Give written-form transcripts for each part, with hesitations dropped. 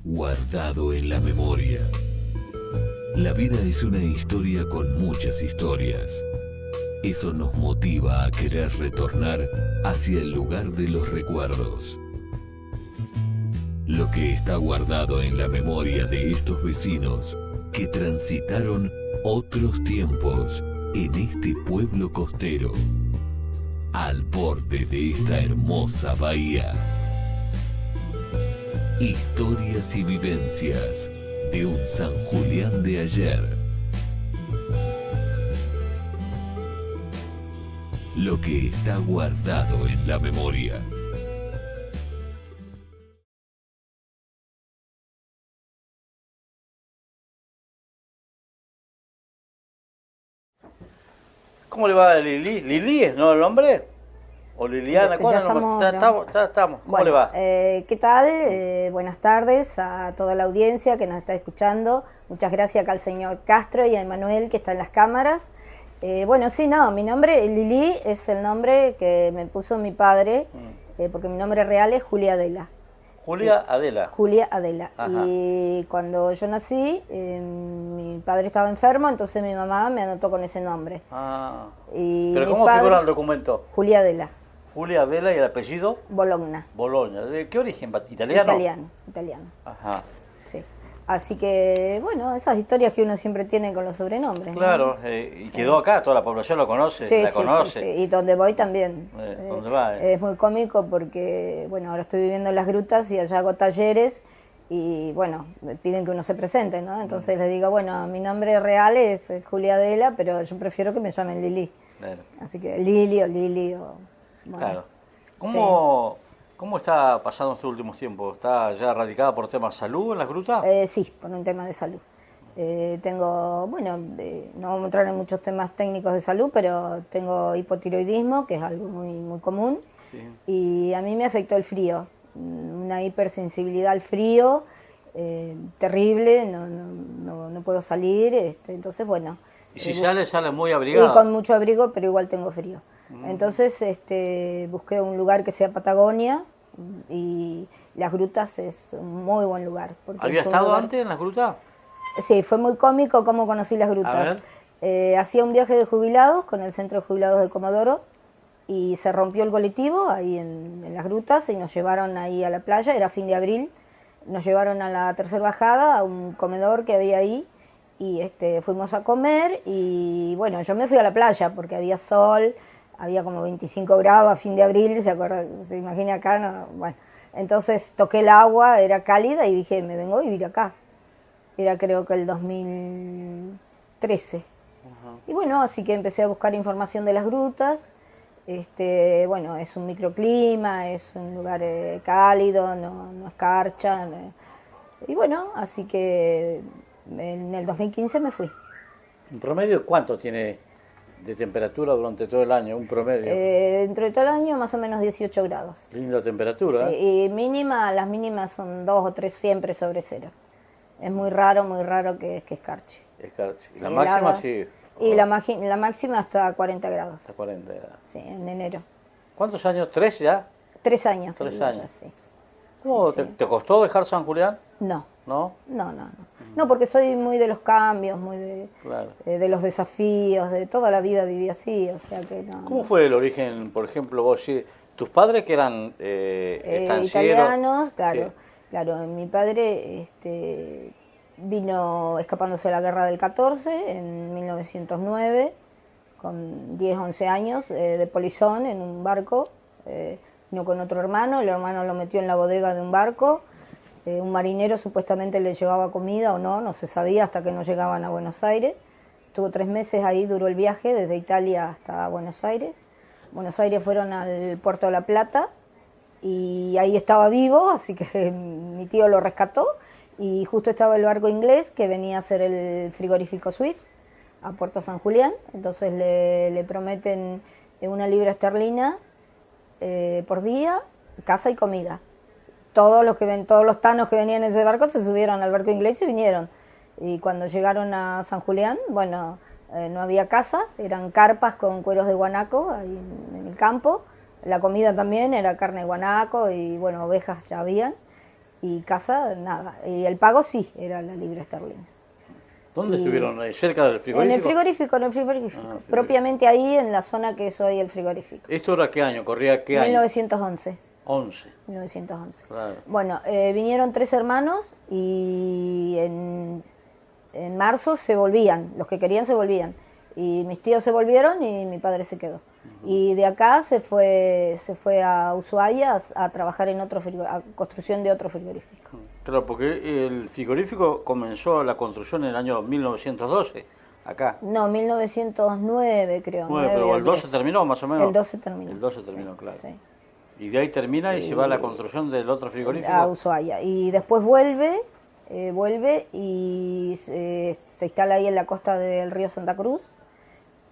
guardado en la memoria. La vida es una historia con muchas historias. Eso nos motiva a querer retornar hacia el lugar de los recuerdos. Lo que está guardado en la memoria de estos vecinos que transitaron otros tiempos en este pueblo costero, al borde de esta hermosa bahía. Historias y vivencias de un San Julián de ayer. Lo que está guardado en la memoria. ¿Cómo le va a Lili? ¿Lili es no el nombre? ¿O Liliana? Ya Estamos. ¿Cómo bueno, le va? ¿qué tal? Buenas tardes a toda la audiencia que nos está escuchando. Muchas gracias acá al señor Castro y a Emanuel que está en las cámaras. Mi nombre, Lili, es el nombre que me puso mi padre, porque mi nombre real es Julia Adela. Julia Adela. Julia Adela. Ajá. Y cuando yo nací, mi padre estaba enfermo, entonces mi mamá me anotó con ese nombre. Ah. Y ¿Pero mi cómo padre, figura el documento? Julia Adela. Julia Adela y el apellido Bologna. Bologna. ¿De qué origen? ¿Italiano? Italiano. Ajá. Sí. Así que, bueno, esas historias que uno siempre tiene con los sobrenombres. Claro, ¿no? y quedó acá, toda la población lo conoce, Sí, la conoce. sí. Y donde voy también. ¿Dónde va? Es muy cómico porque, bueno, ahora estoy viviendo en las grutas y allá hago talleres y, bueno, me piden que uno se presente, ¿no? Entonces les digo, bueno, mi nombre real es Julia Adela, pero yo prefiero que me llamen Lili. Claro. Así que Lili o... Bueno, Claro. sí. ¿Cómo está pasando estos últimos tiempos? ¿Está ya radicada por temas de salud en las grutas? Sí, por un tema de salud. No vamos a entrar en muchos temas técnicos de salud, pero tengo hipotiroidismo, que es algo muy común, Sí. y a mí me afectó el frío, una hipersensibilidad al frío terrible, no puedo salir, entonces bueno. ¿Y si sale muy abrigada? Y con mucho abrigo, pero igual tengo frío. Entonces busqué un lugar que sea Patagonia y las grutas es un muy buen lugar. ¿Había estado antes en las grutas? Sí, fue muy cómico cómo conocí las A grutas. ver. Hacía un viaje de jubilados con el Centro de Jubilados de Comodoro y se rompió el colectivo ahí en las grutas y nos llevaron ahí a la playa, era fin de abril, nos llevaron a la tercera bajada, a un comedor que había ahí y fuimos a comer y bueno, yo me fui a la playa porque había sol, había como 25 grados a fin de abril, se imagina acá, no, bueno. Entonces toqué el agua, era cálida y dije, me vengo a vivir acá. Era creo que el 2013. Y bueno, así que empecé a buscar información de las grutas. Bueno, es un microclima, es un lugar cálido, no escarcha. Y bueno, así que en el 2015 me fui. ¿En promedio cuánto tiene de temperatura durante todo el año? Un promedio. Dentro de todo el año más o menos 18 grados. Linda temperatura. Sí, y las mínimas son 2 o 3 siempre sobre cero. Es muy raro que escarche. La máxima sí. Y la máxima hasta 40 grados. Hasta 40 grados. Sí, en enero. ¿Cuántos años? ¿3 ya? 3 años. 3 ya, años. sí. ¿Cómo Sí. te costó dejar San Julián? No. ¿No? No. No, porque soy muy de los cambios, muy Claro. de los desafíos, de toda la vida viví así, o sea que no. ¿Cómo fue el origen, por ejemplo, vos? ¿Tus padres que eran estancieros? Italianos, claro. Sí. Claro, mi padre vino escapándose de la guerra del 14 en 1909, con 10, 11 años, de polizón en un barco, vino con otro hermano, el hermano lo metió en la bodega de un barco, un marinero supuestamente le llevaba comida o no se sabía hasta que no llegaban a Buenos Aires, estuvo 3 meses ahí, duró el viaje desde Italia hasta Buenos Aires. Buenos Aires fueron al puerto de La Plata y ahí estaba vivo, así que mi tío lo rescató y justo estaba el barco inglés que venía a hacer el frigorífico Swift a Puerto San Julián, entonces le prometen 1 libra esterlina por día, casa y comida. Todos los tanos que venían en ese barco se subieron al barco inglés y vinieron. Y cuando llegaron a San Julián, bueno, no había casa, eran carpas con cueros de guanaco ahí en el campo. La comida también era carne de guanaco y bueno, ovejas ya habían. Y casa, nada. Y el pago sí, era la libra esterlina. ¿Dónde Y- estuvieron? ¿Cerca del frigorífico? En el frigorífico, en el frigorífico. Ah, frigorífico. Propiamente ahí, en la zona que es hoy el frigorífico. ¿Esto era qué año? ¿Corría qué año? 1911. 11. 1911. Claro. Bueno, vinieron 3 hermanos y en marzo se volvían, los que querían se volvían. Y mis tíos se volvieron y mi padre se quedó. Y de acá se fue a Ushuaia a trabajar en a construcción de otro frigorífico. Claro, porque el frigorífico comenzó la construcción en el año 1912, acá. No, 1909 creo. 9, 9 pero o el 12 10. terminó más o menos. El 12 terminó. El 12 terminó, Sí, claro. sí. Y de ahí termina y se va a la construcción del otro frigorífico. A Ushuaia. Y después vuelve y se instala ahí en la costa del río Santa Cruz.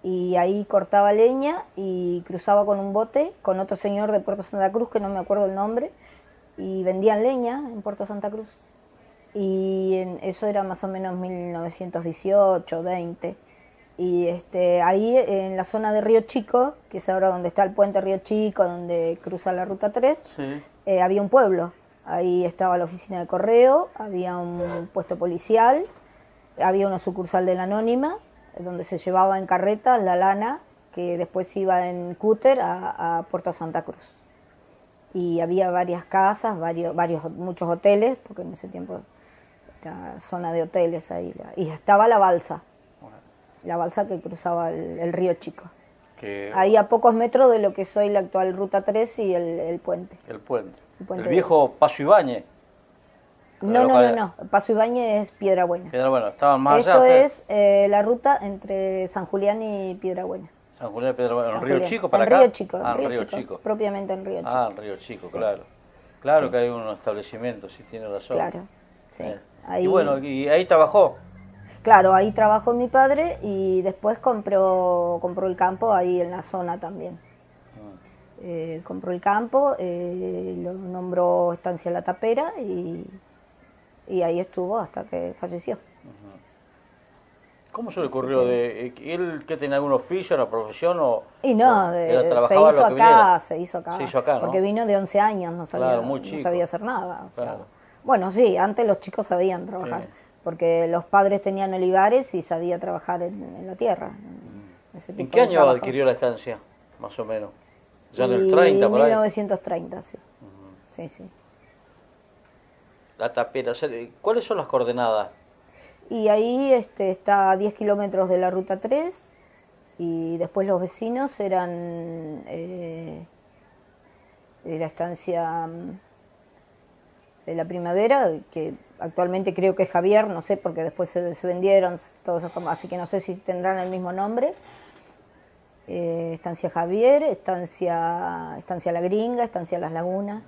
Y ahí cortaba leña y cruzaba con un bote con otro señor de Puerto Santa Cruz, que no me acuerdo el nombre, y vendían leña en Puerto Santa Cruz. Y eso era más o menos 1918, 20. Y ahí en la zona de Río Chico, que es ahora donde está el puente Río Chico, donde cruza la Ruta 3, Sí. había un pueblo. Ahí estaba la oficina de correo, había un puesto policial, había una sucursal de la Anónima, donde se llevaba en carretas la lana, que después iba en cúter a Puerto Santa Cruz. Y había varias casas, muchos hoteles, porque en ese tiempo era zona de hoteles ahí. Y estaba la balsa que cruzaba el río Chico. Que Ahí a pocos metros de lo que es hoy la actual Ruta 3 y el puente. el puente. El puente El viejo Paso Ibáñez. No. Paso Ibáñez es Piedra Buena. Piedra Buena, estaban más allá. Esto ustedes. es la ruta entre San Julián y Piedra Buena. San Julián de Piedra Buena. ¿En San Río Julián. Chico para en acá? Río Chico, Ah, en en Río Chico. propiamente en Río Chico. Ah, en Río Chico, Sí. claro. Claro Sí. que hay unos establecimientos, sí tiene razón. Claro, sí. Ahí, Y bueno, y ahí trabajó. claro, ahí trabajó mi padre y después compró el campo ahí en la zona también. Compró el campo, lo nombró Estancia La Tapera y ahí estuvo hasta que falleció. ¿Cómo se le ocurrió? ¿Él que tenía algún oficio, una profesión o...? Y no, o se trabajaba hizo lo que viniera? acá, se hizo acá. Se hizo acá, ¿no? Porque vino de 11 años, no sabía, Claro, muy no chico. sabía hacer nada. O sea, Claro. bueno, sí, antes los chicos sabían trabajar, Sí. porque los padres tenían olivares y sabía trabajar en la tierra. Ese ¿En tipo qué de año trabajo. adquirió la estancia, más o menos? Ya en Y el 30, por ahí. 1930, sí. Sí, sí. La Tapera. O sea, ¿cuáles son las coordenadas? Y ahí está a 10 kilómetros de la Ruta 3 y después los vecinos eran de la estancia de la Primavera, que actualmente creo que es Javier, no sé, porque después se vendieron todos esos, así que no sé si tendrán el mismo nombre. Estancia Javier, estancia La Gringa, estancia Las Lagunas.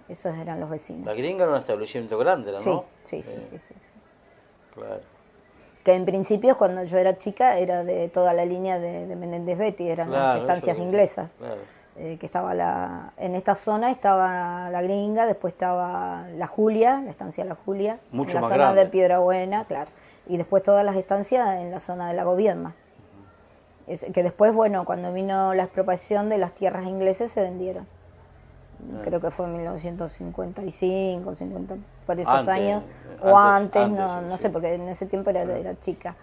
Esos eran los vecinos. La Gringa era un establecimiento grande, ¿no? Sí, sí. Claro. Que en principio, cuando yo era chica, era de toda la línea de Menéndez Betty, eran las Claro, estancias eso- inglesas. Claro. Que estaba en esta zona estaba la Gringa, después estaba la Julia, la estancia La Julia, Mucho en la más zona grande. de Piedra Buena, claro. Y después todas las estancias en la zona de la Gobierna. Que después, bueno, cuando vino la expropiación de las tierras ingleses se vendieron. Creo que fue en 1955, 50, por esos Antes, años, antes, o antes, antes, no sí. sé, porque en ese tiempo era chica.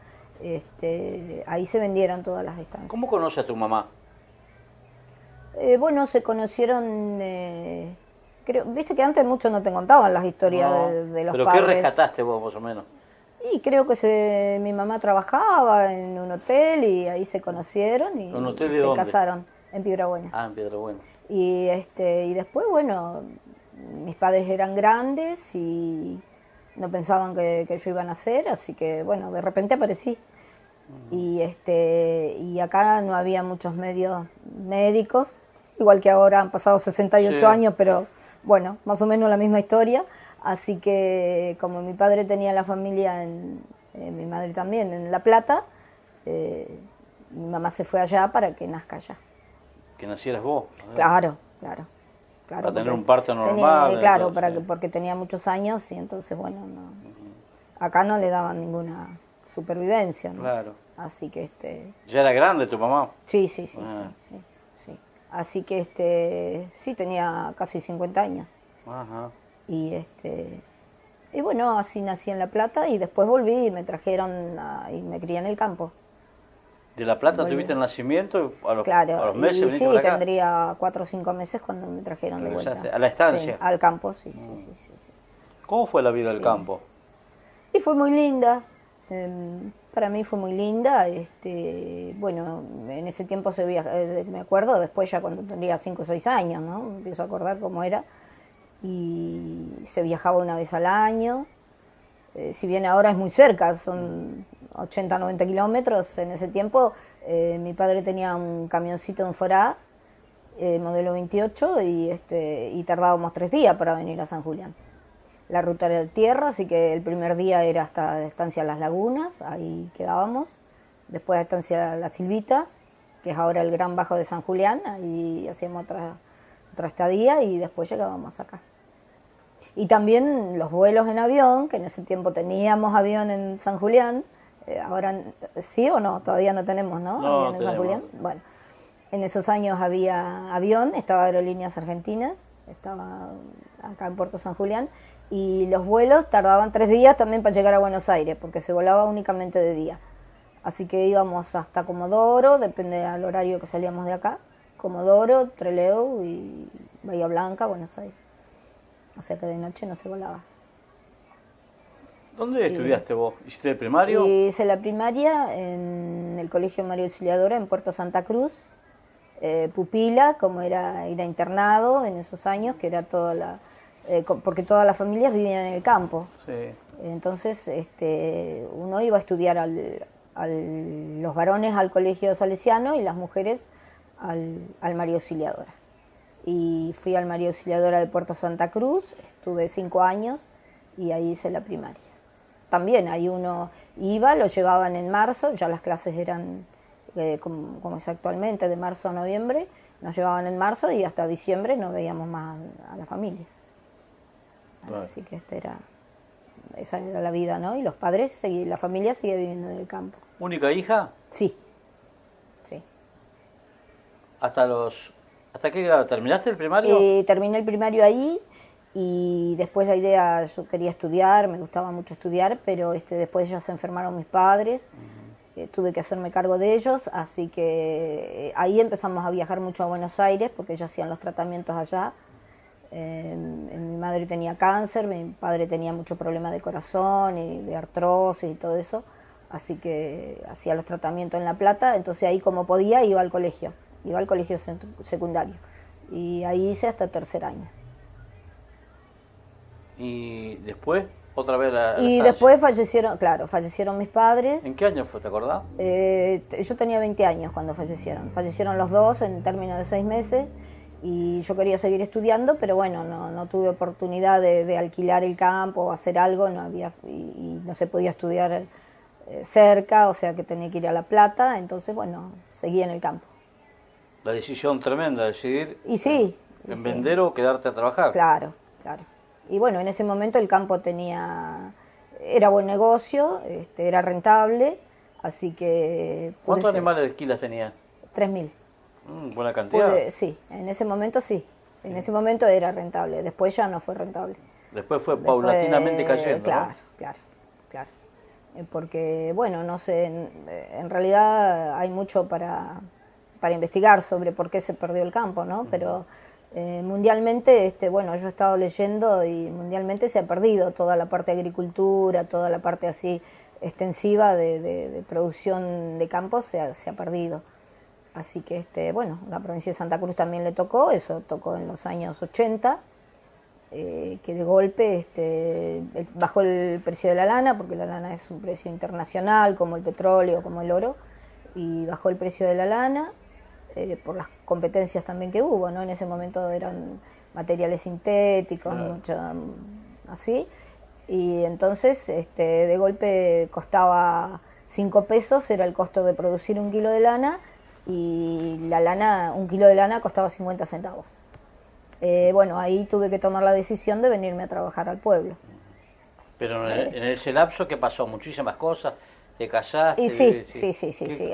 Ahí se vendieron todas las estancias. ¿Cómo conoce a tu mamá? Bueno, se conocieron, viste que antes muchos no te contaban las historias No, de los ¿pero padres. qué rescataste vos, más o menos? Y creo que mi mamá trabajaba en un hotel y ahí se conocieron y, ¿Un hotel y de se dónde? casaron en Piedra Buena. Ah, en Piedra Buena. Y después, bueno, mis padres eran grandes y no pensaban que yo iba a nacer, así que, bueno, de repente aparecí. Y acá no había muchos medios médicos, igual que ahora han pasado 68 Sí. años, pero bueno, más o menos la misma historia. Así que como mi padre tenía la familia, mi madre también, en La Plata, mi mamá se fue allá para que nazca allá. Que nacieras vos. Claro. Para tener porque un parto normal, claro, entonces. porque tenía muchos años y entonces, bueno, acá no le daban ninguna supervivencia, ¿no? Claro. Así que ¿Ya era grande tu mamá? sí. Ah. Así que sí, tenía casi 50 años. Ajá. Y bueno, así nací en La Plata y después volví y me trajeron y me crié en el campo. ¿De La Plata Volví. tuviste el nacimiento? Claro, A los meses y viniste sí, para acá. tendría 4 o 5 meses cuando me trajeron de vuelta. ¿Regresaste a la estancia? Sí, al campo, sí, sí. ¿Cómo fue la vida del Sí. campo? Y fue muy linda, para mí fue muy linda. Bueno, en ese tiempo me acuerdo, después ya cuando tendría 5 o 6 años, ¿no? Me empiezo a acordar cómo era. Y se viajaba una vez al año, si bien ahora es muy cerca, son 80, 90 kilómetros, en ese tiempo mi padre tenía un camioncito en Forá, modelo 28, y tardábamos 3 días para venir a San Julián. La ruta era de tierra, así que el primer día era hasta la estancia Las Lagunas, ahí quedábamos. Después la estancia La Silvita, que es ahora el Gran Bajo de San Julián, ahí hacíamos otra estadía y después llegábamos acá. Y también los vuelos en avión, que en ese tiempo teníamos avión en San Julián, ahora sí o no, todavía no tenemos, ¿no? No, Avión en San tenemos. Julián. Bueno, en esos años había avión, estaba Aerolíneas Argentinas, estaba acá en Puerto San Julián, y los vuelos tardaban 3 días también para llegar a Buenos Aires, porque se volaba únicamente de día. Así que íbamos hasta Comodoro, depende del horario que salíamos de acá, Comodoro, Trelew y Bahía Blanca, Buenos Aires. O sea que de noche no se volaba. ¿Dónde estudiaste vos? ¿Hiciste el primario? Hice la primaria en el Colegio María Auxiliadora en Puerto Santa Cruz, pupila, como era internado en esos años, que era porque todas las familias vivían en el campo. Sí. Entonces uno iba a estudiar los varones al Colegio Salesiano y las mujeres al María Auxiliadora. Y fui al María Auxiliadora de Puerto Santa Cruz, estuve 5 años y ahí hice la primaria. También ahí uno iba, lo llevaban en marzo, ya las clases eran como es actualmente, de marzo a noviembre, nos llevaban en marzo y hasta diciembre no veíamos más a la familia. Bueno. Así que esa era la vida, ¿no? Y los padres, la familia seguía viviendo en el campo. ¿Única hija? Sí. ¿Hasta qué grado? ¿Terminaste el primario? Terminé el primario ahí y después la idea, yo quería estudiar, me gustaba mucho estudiar, pero después ya se enfermaron mis padres, tuve que hacerme cargo de ellos, así que ahí empezamos a viajar mucho a Buenos Aires porque ellos hacían los tratamientos allá. Mi madre tenía cáncer, mi padre tenía mucho problema de corazón y de artrosis y todo eso, así que hacía los tratamientos en La Plata, entonces ahí como podía iba al colegio secundario y ahí hice hasta 3er año. ¿Y después otra vez la Y estancia? después fallecieron mis padres. ¿En qué año fue, te acordás? Yo tenía 20 años cuando fallecieron los dos en términos de 6 meses. Y yo quería seguir estudiando, pero bueno, no tuve oportunidad de alquilar el campo o hacer algo, no había, y no se podía estudiar cerca, o sea que tenía que ir a La Plata, entonces bueno, seguí en el campo. La decisión tremenda, decidir Y sí. en vender o quedarte a trabajar. Claro. Y bueno, en ese momento el campo era buen negocio, era rentable, así que... ¿Cuántos animales de esquilas tenías? 3.000. Buena cantidad. Sí, en ese momento sí. En ese momento era rentable, después ya no fue rentable. Después fue paulatinamente cayendo, claro, ¿no? Claro. Porque, bueno, no sé, en realidad hay mucho para investigar sobre por qué se perdió el campo, ¿no? Pero mundialmente, bueno, yo he estado leyendo y mundialmente se ha perdido toda la parte de agricultura, toda la parte así extensiva de producción de campos se ha perdido. Así que, bueno, la provincia de Santa Cruz también le tocó, eso tocó en los años 80, que de golpe bajó el precio de la lana, porque la lana es un precio internacional, como el petróleo, como el oro, y bajó el precio de la lana, por las competencias también que hubo, ¿no? En ese momento eran materiales sintéticos, mucho así, y entonces de golpe costaba 5 pesos, era el costo de producir 1 kilo de lana, y la lana, 1 kilo de lana costaba 50 centavos. Bueno, ahí tuve que tomar la decisión de venirme a trabajar al pueblo. Pero en ese lapso, ¿qué pasó? Muchísimas cosas. ¿Cambiaron la te casaste. Y sí.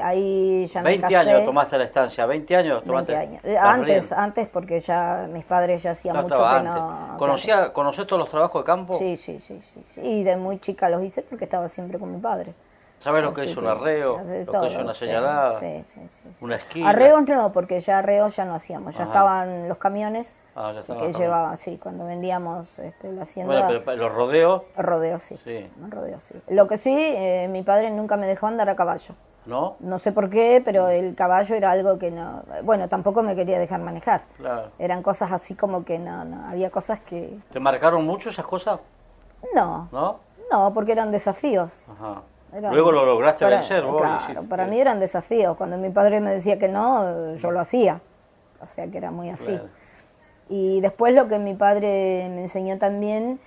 Ahí ya me casé. 20 años tomaste la estancia, 20 años tomaste. 20 años. Antes porque ya mis padres ya hacían mucho que no... ¿Conocés todos los trabajos de campo? Sí. Y de muy chica los hice porque estaba siempre con mi padre. ¿Sabes lo que es un arreo? Lo que es una señalada, sí. una esquina. Arreos no, porque ya arreos ya no hacíamos, ya estaban los camiones ya estaban que llevaban, cuando vendíamos la hacienda. Bueno, pero los rodeos. Rodeos sí. Lo que sí, mi padre nunca me dejó andar a caballo. ¿No? No sé por qué, pero el caballo era algo que no... Bueno, tampoco me quería dejar manejar. Claro. Eran cosas así como que no, había cosas que... ¿Te marcaron mucho esas cosas? No. ¿No? No, porque eran desafíos. Ajá. Luego lo lograste vencer vos. Claro, para mí eran desafíos. Cuando mi padre me decía que no, yo lo hacía. O sea que era muy así. Claro. Y después lo que mi padre me enseñó también,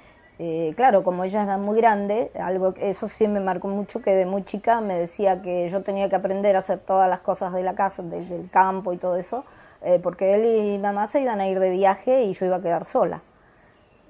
claro, como ella era muy grande, eso sí me marcó mucho, que de muy chica me decía que yo tenía que aprender a hacer todas las cosas de la casa, del campo y todo eso, porque él y mamá se iban a ir de viaje y yo iba a quedar sola.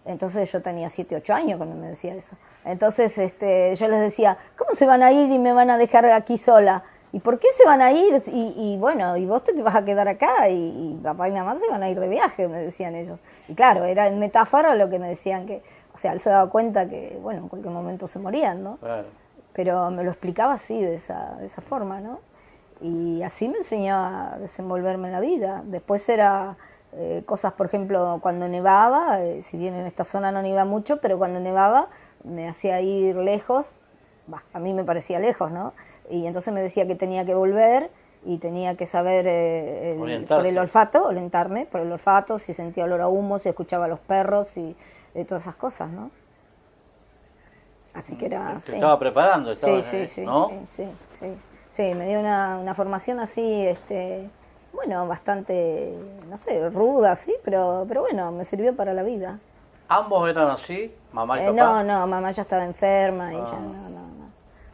Entonces yo tenía 7, 8 años cuando me decía eso. Entonces yo les decía, ¿cómo se van a ir y me van a dejar aquí sola? ¿Y por qué se van a ir? Y bueno, y vos te vas a quedar acá y papá y mamá se van a ir de viaje, me decían ellos. Y claro, era en metáfora lo que me decían que, o sea, él se daba cuenta que, bueno, en cualquier momento se morían, ¿no? Claro. Pero me lo explicaba así, de esa forma, ¿no? Y así me enseñó a desenvolverme en la vida. Después era... cosas, por ejemplo, cuando nevaba, si bien en esta zona no nieva mucho, pero cuando nevaba me hacía ir lejos, a mí me parecía lejos, ¿no? Y entonces me decía que tenía que volver y tenía que saber por el olfato, orientarme por el olfato, si sentía olor a humo, si escuchaba a los perros y todas esas cosas, ¿no? Así que era... Te estaba preparando, Sí, me dio una formación así, bueno, bastante, no sé, ruda, sí, pero bueno, me sirvió para la vida. ¿Ambos eran así, mamá y papá? No, mamá ya estaba enferma y ya no.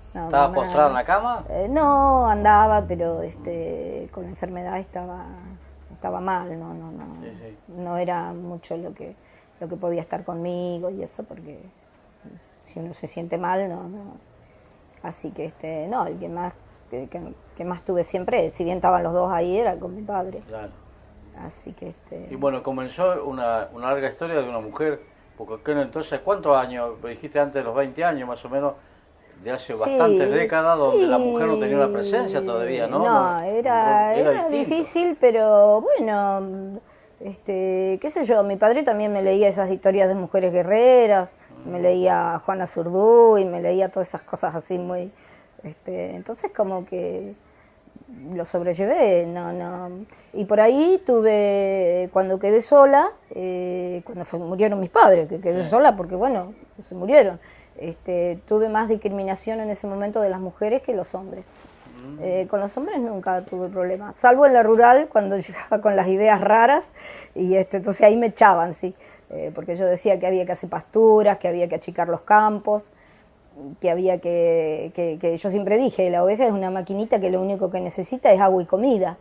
¿Estaba mamá, postrada en la cama? No, andaba, pero con la enfermedad estaba mal, no. Sí. No era mucho lo que podía estar conmigo y eso, porque si uno se siente mal, no. Así que no, el que más tuve siempre, si bien estaban los dos ahí, era con mi padre. Claro. Así que Y bueno, comenzó una larga historia de una mujer, porque entonces, ¿cuántos años? Me dijiste antes de los 20 años más o menos, de hace bastantes décadas, donde la mujer no tenía una presencia todavía, ¿no? No, era difícil, pero bueno, qué sé yo, mi padre también me leía esas historias de mujeres guerreras, me leía a Juana Zurduy, me leía todas esas cosas así muy... entonces como que lo sobrellevé, no. Y por ahí cuando quedé sola, cuando murieron mis padres, que quedé sola porque bueno, se murieron, tuve más discriminación en ese momento de las mujeres que los hombres. Con los hombres nunca tuve problemas, salvo en la rural cuando llegaba con las ideas raras y entonces ahí me echaban, sí, porque yo decía que había que hacer pasturas, que había que achicar los campos, que había que yo siempre dije, la oveja es una maquinita que lo único que necesita es agua y comida.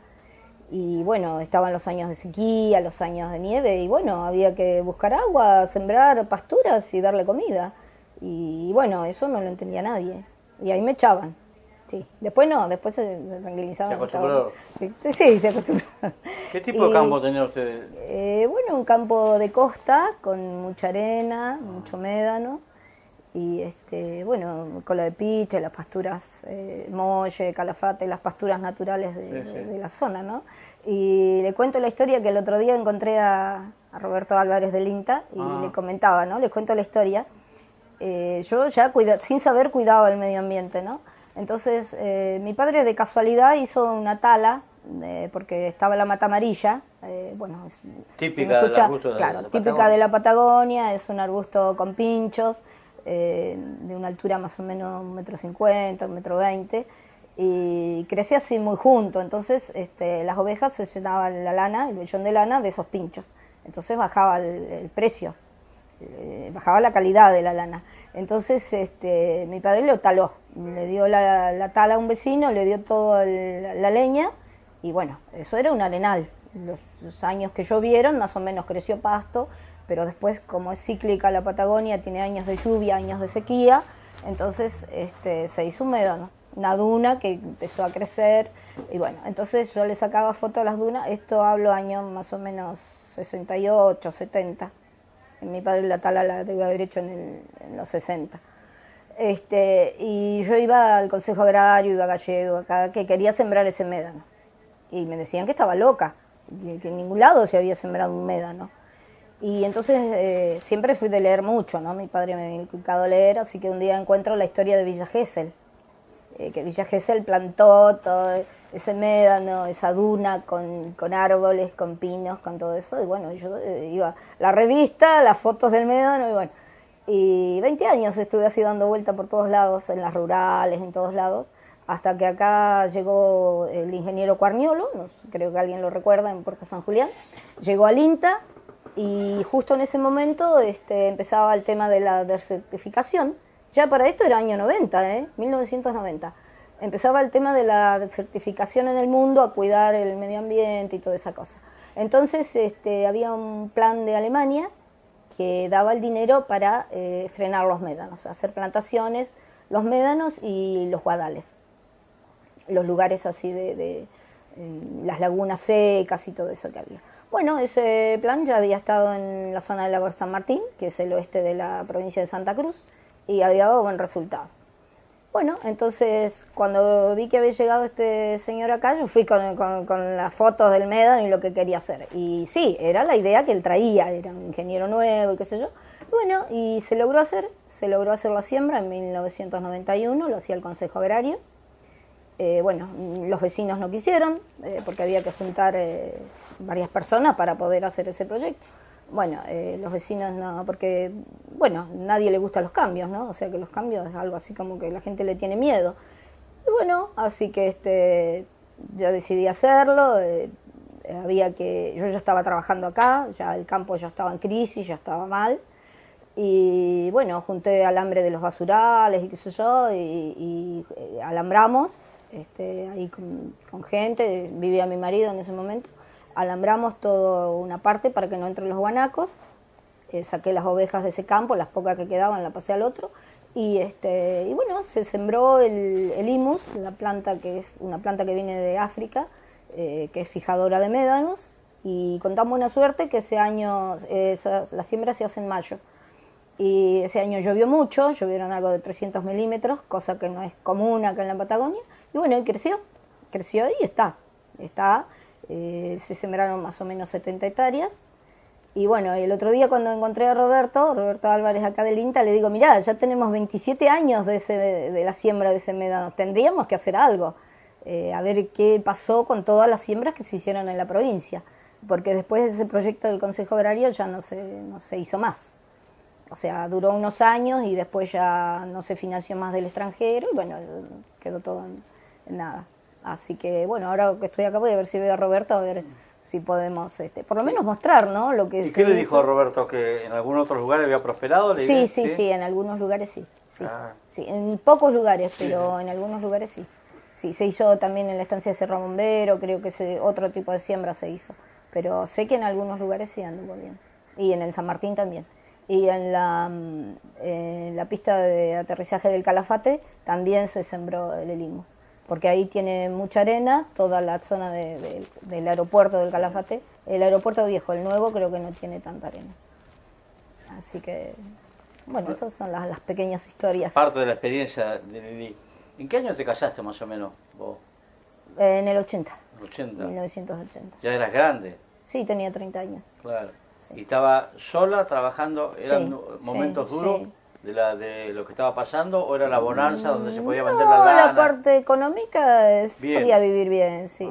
Y bueno, estaban los años de sequía, los años de nieve, y bueno, había que buscar agua, sembrar pasturas y darle comida. Y bueno, eso no lo entendía nadie. Y ahí me echaban. Sí. Después no, después se tranquilizaban. ¿Se acostumbró? Sí, se acostumbró. ¿Qué tipo de campo tenían ustedes? Bueno, un campo de costa con mucha arena, mucho médano. Y bueno, cola de piche, las pasturas molle, calafate, las pasturas naturales de la zona, ¿no? Y le cuento la historia que el otro día encontré a Roberto Álvarez del INTA y le comentaba, ¿no? Les cuento la historia. Yo ya sin saber cuidaba el medio ambiente, ¿no? Entonces mi padre de casualidad hizo una tala porque estaba la mata amarilla, bueno, típica del arbusto típica de la Patagonia, es un arbusto con pinchos, de una altura más o menos 1,50 m, 1,20 m, y crecía así muy junto, entonces las ovejas se llenaban la lana, el vellón de lana de esos pinchos, entonces bajaba el precio, bajaba la calidad de la lana. Entonces mi padre lo taló, le dio la tala a un vecino, le dio toda la leña, y bueno, eso era un arenal. Los años que llovieron más o menos creció pasto, pero después, como es cíclica la Patagonia, tiene años de lluvia, años de sequía, entonces se hizo un médano. una duna que empezó a crecer, y bueno, entonces yo le sacaba fotos a las dunas, esto hablo años más o menos 68, 70, mi padre la tala la debe haber hecho en los 60. Y yo iba al Consejo Agrario, iba a Gallego, acá, que quería sembrar ese médano, y me decían que estaba loca, que en ningún lado se había sembrado un médano. Y entonces siempre fui de leer mucho, ¿no? Mi padre me había inculcado a leer, así que un día encuentro la historia de Villa Gesell, que Villa Gesell plantó todo ese médano, esa duna con árboles, con pinos, con todo eso, y bueno, yo iba a la revista, las fotos del médano, y bueno, y 20 años estuve así dando vuelta por todos lados, en las rurales, en todos lados, hasta que acá llegó el ingeniero Cuarniolo, creo que alguien lo recuerda, en Puerto San Julián, llegó al INTA, y justo en ese momento empezaba el tema de la desertificación. Ya para esto era año 90, 1990. Empezaba el tema de la desertificación en el mundo, a cuidar el medio ambiente y toda esa cosa. Entonces había un plan de Alemania que daba el dinero para frenar los médanos, hacer plantaciones, los médanos y los guadales. Los lugares así las lagunas secas y todo eso que había. Bueno, ese plan ya había estado en la zona de Lago San Martín, que es el oeste de la provincia de Santa Cruz, y había dado buen resultado. Bueno, entonces cuando vi que había llegado este señor acá, yo fui con las fotos del médano y lo que quería hacer. Y sí, era la idea que él traía, era un ingeniero nuevo y qué sé yo. Bueno, y se logró hacer la siembra en 1991, lo hacía el Consejo Agrario. Bueno, los vecinos no quisieron, porque había que juntar varias personas para poder hacer ese proyecto. Bueno, los vecinos no, porque, bueno, nadie le gusta los cambios, ¿no? O sea que los cambios es algo así como que la gente le tiene miedo. Y bueno, así que yo decidí hacerlo, yo ya estaba trabajando acá, ya el campo ya estaba en crisis, ya estaba mal. Y bueno, junté alambre de los basurales y qué sé yo, y alambramos, ahí con gente, vivía mi marido en ese momento. Alambramos toda una parte para que no entren los guanacos, saqué las ovejas de ese campo, las pocas que quedaban las pasé al otro, y bueno, se sembró el humus, la planta que es una planta que viene de África, que es fijadora de médanos, y con tan buena suerte que ese año la siembra se hace en mayo. Y ese año llovió mucho, llovieron algo de 300 milímetros, cosa que no es común acá en la Patagonia, y bueno, y creció y está. Se sembraron más o menos 70 hectáreas. Y bueno, el otro día cuando encontré a Roberto Álvarez acá del INTA, le digo, mirá, ya tenemos 27 años de la siembra de ese médano, tendríamos que hacer algo, a ver qué pasó con todas las siembras que se hicieron en la provincia, porque después de ese proyecto del Consejo Agrario ya no se hizo más. O sea, duró unos años y después ya no se financió más del extranjero y bueno, quedó todo en nada. Así que bueno, ahora que estoy acá voy a ver si veo a Roberto, a ver si podemos por lo menos mostrar, ¿no? Lo que ¿Y qué le dijo a Roberto? ¿Que en algún otro lugar había prosperado? Sí, en algunos lugares sí. Sí, en pocos lugares, pero en algunos lugares sí. Sí, se hizo también en la estancia de Cerro Bombero, creo que otro tipo de siembra se hizo. Pero sé que en algunos lugares sí anduvo bien. Y en el San Martín también. Y en la pista de aterrizaje del Calafate también se sembró el limus, porque ahí tiene mucha arena, toda la zona del aeropuerto del Calafate. El aeropuerto viejo, el nuevo, creo que no tiene tanta arena. Así que, bueno, esas son las pequeñas historias. Parte de la experiencia de Lili. ¿En qué año te casaste más o menos vos? En el 80. ¿El 80? 1980. ¿Ya eras grande? Sí, tenía 30 años. Claro. Sí. ¿Y estaba sola trabajando? ¿Eran momentos duros sí. de lo que estaba pasando? ¿O era la bonanza donde se podía vender la lana? La parte económica podía vivir bien, sí.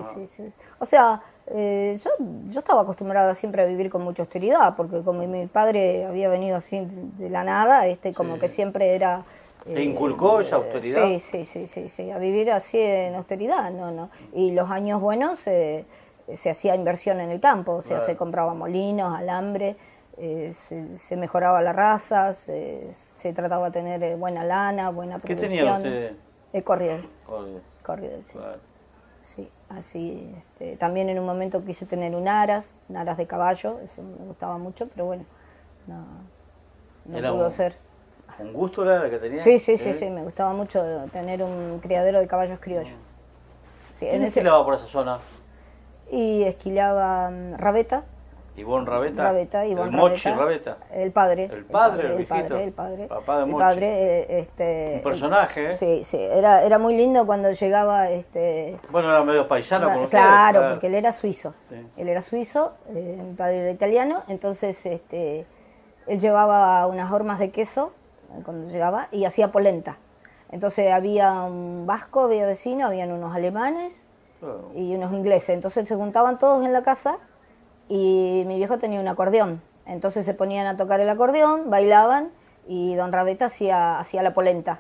O sea, yo estaba acostumbrada siempre a vivir con mucha austeridad, porque como mi padre había venido así de la nada, como que siempre era... ¿Te inculcó esa austeridad? Sí, a vivir así en austeridad, no. Y los años buenos se hacía inversión en el campo, o sea, claro. Se compraba molinos, alambre, se mejoraba la raza, se trataba de tener buena lana, buena producción. ¿Qué tenía usted? Corriel, sí. Claro. Sí, así, también en un momento quise tener un aras de caballo, eso me gustaba mucho, pero bueno, no pudo ser. ¿Un gusto era el que tenía? Sí, sí, sí, sí, me gustaba mucho tener un criadero de caballos criollos. Sí, ¿Quién esquilaba por esa zona? Y esquilaba Rabeta. Ivonne Rabeta. Rabeta, Ivonne el Mochi Rabeta. Rabeta. El padre. El padre, el padre. Papá de El Mochi. padre, Un personaje, ¿eh? Sí, sí, era muy lindo cuando llegaba, Bueno, era medio paisano con ustedes. claro, porque él era suizo. Sí. Él era suizo, mi padre era italiano, entonces él llevaba unas hormas de queso cuando llegaba y hacía polenta. Entonces había un vasco, había vecino, habían unos alemanes Claro. y unos ingleses. Entonces se juntaban todos en la casa y mi viejo tenía un acordeón. Entonces se ponían a tocar el acordeón, bailaban y don Rabeta hacía la polenta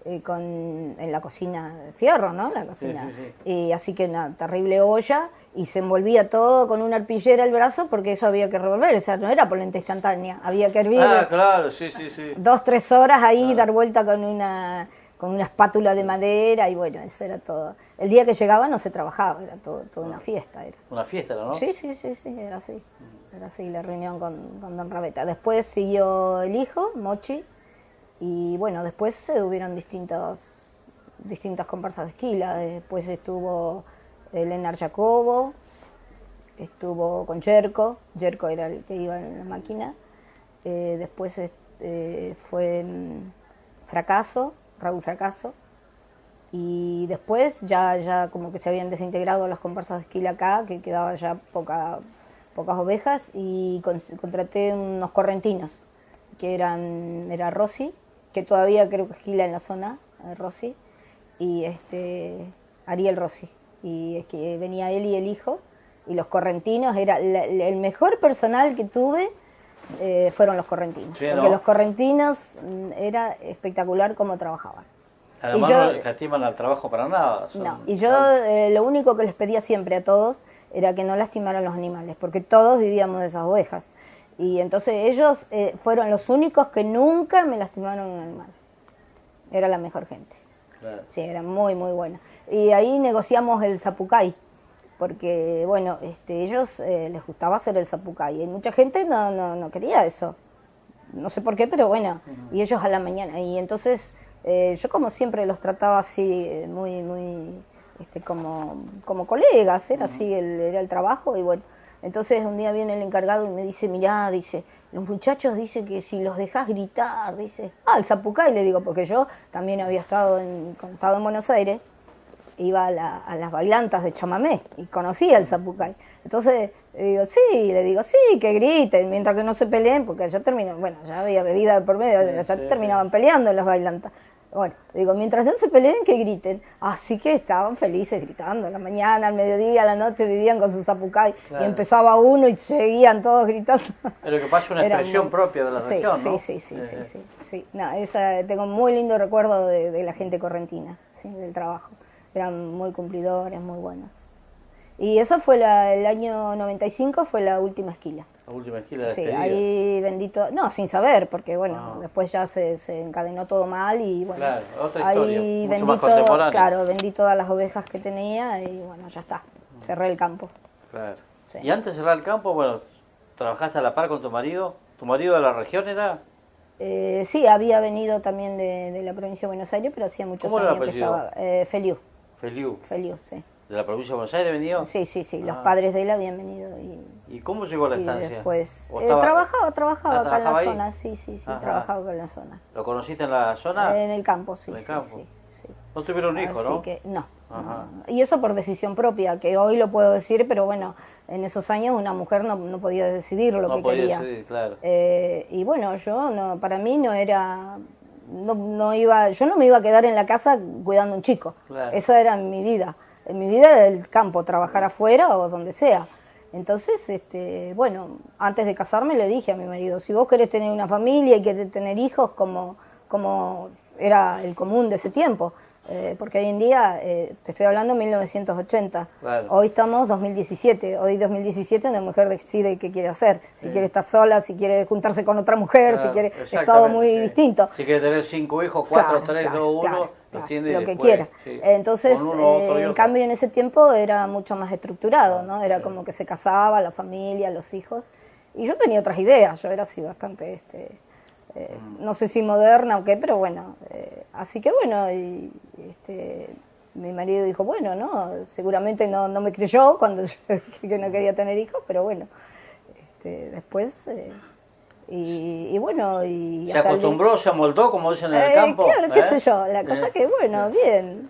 en la cocina de fierro, ¿no? La cocina. Sí, sí, sí. Y así que una terrible olla y se envolvía todo con una arpillera al brazo porque eso había que revolver, o sea, no era polenta instantánea, había que hervir Claro, sí, sí, sí. 2-3 horas ahí, dar vuelta con una espátula de madera y bueno, eso era todo. El día que llegaba no se trabajaba, era toda una fiesta. Era. Una fiesta, ¿no? Sí, sí, sí, sí, era así. Era así la reunión con don Rabeta. Después siguió el hijo, Mochi, y bueno, después hubieron distintas comparsas de esquila. Después estuvo Lenar Jacobo, estuvo con Yerko era el que iba en la máquina. Después fue Fracaso, Raúl Fracaso. Y después ya como que se habían desintegrado las comparsas de esquila acá, que quedaba ya pocas ovejas, y contraté unos correntinos, que era Rossi, que todavía creo que esquila en la zona, Rossi, y Ariel Rossi. Y es que venía él y el hijo, y los correntinos, era el mejor personal que tuve, fueron los correntinos. Sí, porque ¿no? los correntinos era espectacular cómo trabajaban. Además Y yo- no escatiman al trabajo para nada. No, y yo lo único que les pedía siempre a todos era que no lastimaran los animales, porque todos vivíamos de esas ovejas. Y entonces ellos fueron los únicos que nunca me lastimaron un animal. Era la mejor gente. Claro. Sí, era muy, muy buena. Y ahí negociamos el zapucay, porque, bueno, ellos les gustaba hacer el zapucay. Y mucha gente no quería eso. No sé por qué, pero bueno. Y ellos a la mañana. Y entonces yo como siempre los trataba así, muy como colegas. Era así, era el trabajo. Y bueno, entonces un día viene el encargado y me dice, mirá, dice, los muchachos dicen que si los dejás gritar, dice, el zapucay, le digo, porque yo también había estado cuando estaba en Buenos Aires, iba a las bailantas de chamamé y conocía el zapucay. Entonces le digo, sí, que griten, mientras que no se peleen, porque ya ya había bebida de por medio, ya terminaban peleando en las bailantas. Bueno, digo, mientras no se peleen, que griten. Así que estaban felices gritando, a la mañana, al mediodía, a la noche, vivían con su zapucay. Claro. Y empezaba uno y seguían todos gritando. Pero que pasa una Era expresión muy- propia de la sí, región, ¿no? Sí. No, tengo muy lindo recuerdo de la gente correntina, ¿sí? Del trabajo. Eran muy cumplidores, muy buenos. Y eso fue el año 95, fue la última esquila. La última esquila de Sí, despedida. ahí bendito, no, sin saber, porque bueno, Ah. después ya se encadenó todo mal y bueno, Claro, otra ahí historia, mucho vendí más contemporánea. claro, vendí todas las ovejas que tenía y bueno, ya está, cerré el campo. Claro. Sí. Y antes de cerrar el campo, bueno, trabajaste a la par con tu marido. ¿Tu marido de la región era? Sí, había venido también de la provincia de Buenos Aires, pero hacía muchos ¿Cómo era el años que apellido? estaba. Feliu, Feliu. sí. ¿De la provincia de Buenos Aires venido? Sí, los Ah. padres de él habían venido ¿Y cómo llegó a la y estancia? después ¿O estaba- trabajaba acá en ¿trabajaba la ahí? zona, sí, Ajá. trabajaba acá en la zona. ¿Lo conociste en la zona? En el campo, sí, ¿En el sí, campo? sí. No tuvieron un hijo, Así ¿no? que no. Ajá. Y eso por decisión propia, que hoy lo puedo decir, pero bueno, en esos años una mujer no podía decidir lo No que podía quería. decidir, claro. Y bueno, para mí no era, yo no me iba a quedar en la casa cuidando a un chico. Claro. Esa era mi vida. En mi vida era el campo, trabajar afuera o donde sea. Entonces, bueno, antes de casarme le dije a mi marido, si vos querés tener una familia y querés tener hijos como era el común de ese tiempo, porque hoy en día, te estoy hablando de 1980, Claro. hoy estamos 2017, hoy 2017 una mujer decide qué quiere hacer, si Sí. quiere estar sola, si quiere juntarse con otra mujer, Claro, si quiere, es todo exactamente, muy sí. distinto. Si quiere tener 5 hijos, 4, Claro, 3, claro, 2, 1, claro, los claro, tiene lo que después, quiera. sí. Entonces, Con uno, otro y en otro. cambio en ese tiempo era mucho más estructurado, ¿no? Era como que se casaba, la familia, los hijos. Y yo tenía otras ideas, yo era así bastante no sé si moderna o qué, pero bueno, así que bueno, mi marido dijo, bueno, no, seguramente no me creyó cuando yo que no quería tener hijos, pero bueno, después, y bueno, y ¿Se acostumbró, se amoldó, como dicen en el campo? Claro, qué sé yo, la cosa que bueno, bien,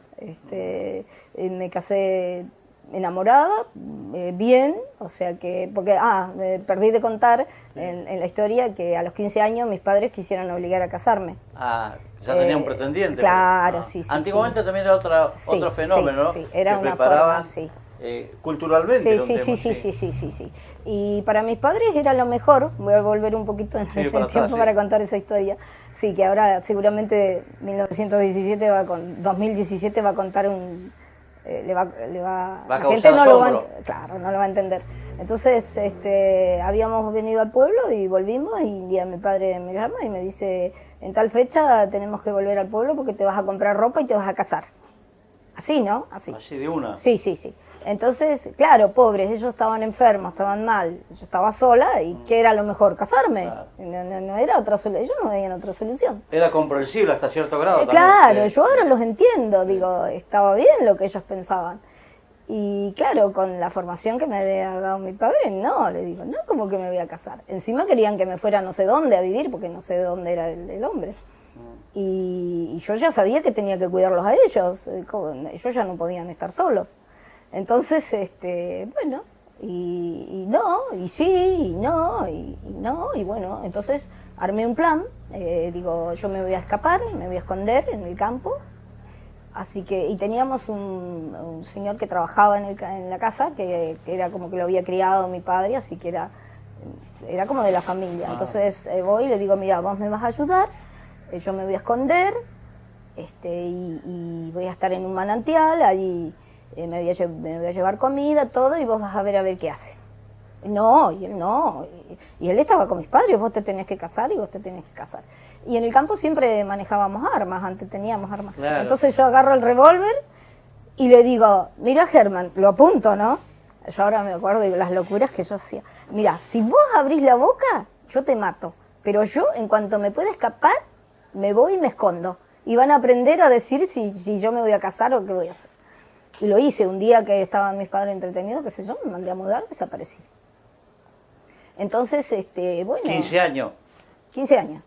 me casé enamorada, bien, o sea que, porque, perdí de contar en la historia que a los 15 años mis padres quisieron obligar a casarme. Ya tenía un pretendiente. Claro, sí. Antiguamente también era otro fenómeno, ¿no? Sí, era que una forma, culturalmente. Sí. Y para mis padres era lo mejor, voy a volver un poquito en el tiempo para contar esa historia. Sí, que ahora seguramente 2017 va a contar Va a la gente no asombro. no lo va a entender. Entonces, habíamos venido al pueblo y volvimos, y un día mi padre me llama y me dice, en tal fecha tenemos que volver al pueblo porque te vas a comprar ropa y te vas a casar. Así, ¿no? Así. Así de una. Sí. Entonces, claro, pobres, ellos estaban enfermos, estaban mal, yo estaba sola, y ¿qué era lo mejor? Casarme. Claro. No era otra solución, ellos no veían otra solución. Era comprensible hasta cierto grado también. Claro, yo ahora los entiendo, digo, estaba bien lo que ellos pensaban. Y claro, con la formación que me había dado mi padre, no, le digo, no, como que me voy a casar. Encima querían que me fuera no sé dónde a vivir, porque no sé dónde era el hombre. Y yo ya sabía que tenía que cuidarlos a ellos, ellos ya no podían estar solos. Entonces, bueno, y no, y sí, y no, y bueno, entonces armé un plan, digo, yo me voy a escapar, me voy a esconder en el campo. Así que, y teníamos un señor que trabajaba en la casa, que era como que lo había criado mi padre, así que era como de la familia. Entonces voy y le digo, mira, vos me vas a ayudar, yo me voy a esconder, y voy a estar en un manantial, ahí me voy a llevar comida, todo, y vos vas a ver qué haces. No, y él no, y él estaba con mis padres, vos te tenés que casar y vos te tenés que casar. Y en el campo siempre manejábamos armas, antes teníamos armas. Claro. Entonces yo agarro el revólver y le digo, mira Germán, lo apunto, ¿no? Yo ahora me acuerdo de las locuras que yo hacía. Mira, si vos abrís la boca, yo te mato, pero yo en cuanto me pueda escapar, me voy y me escondo. Y van a aprender a decir si yo me voy a casar o qué voy a hacer. Y lo hice un día que estaban mis padres entretenidos, qué sé yo, me mandé a mudar, desaparecí. Entonces, bueno... 15 años. 15 años.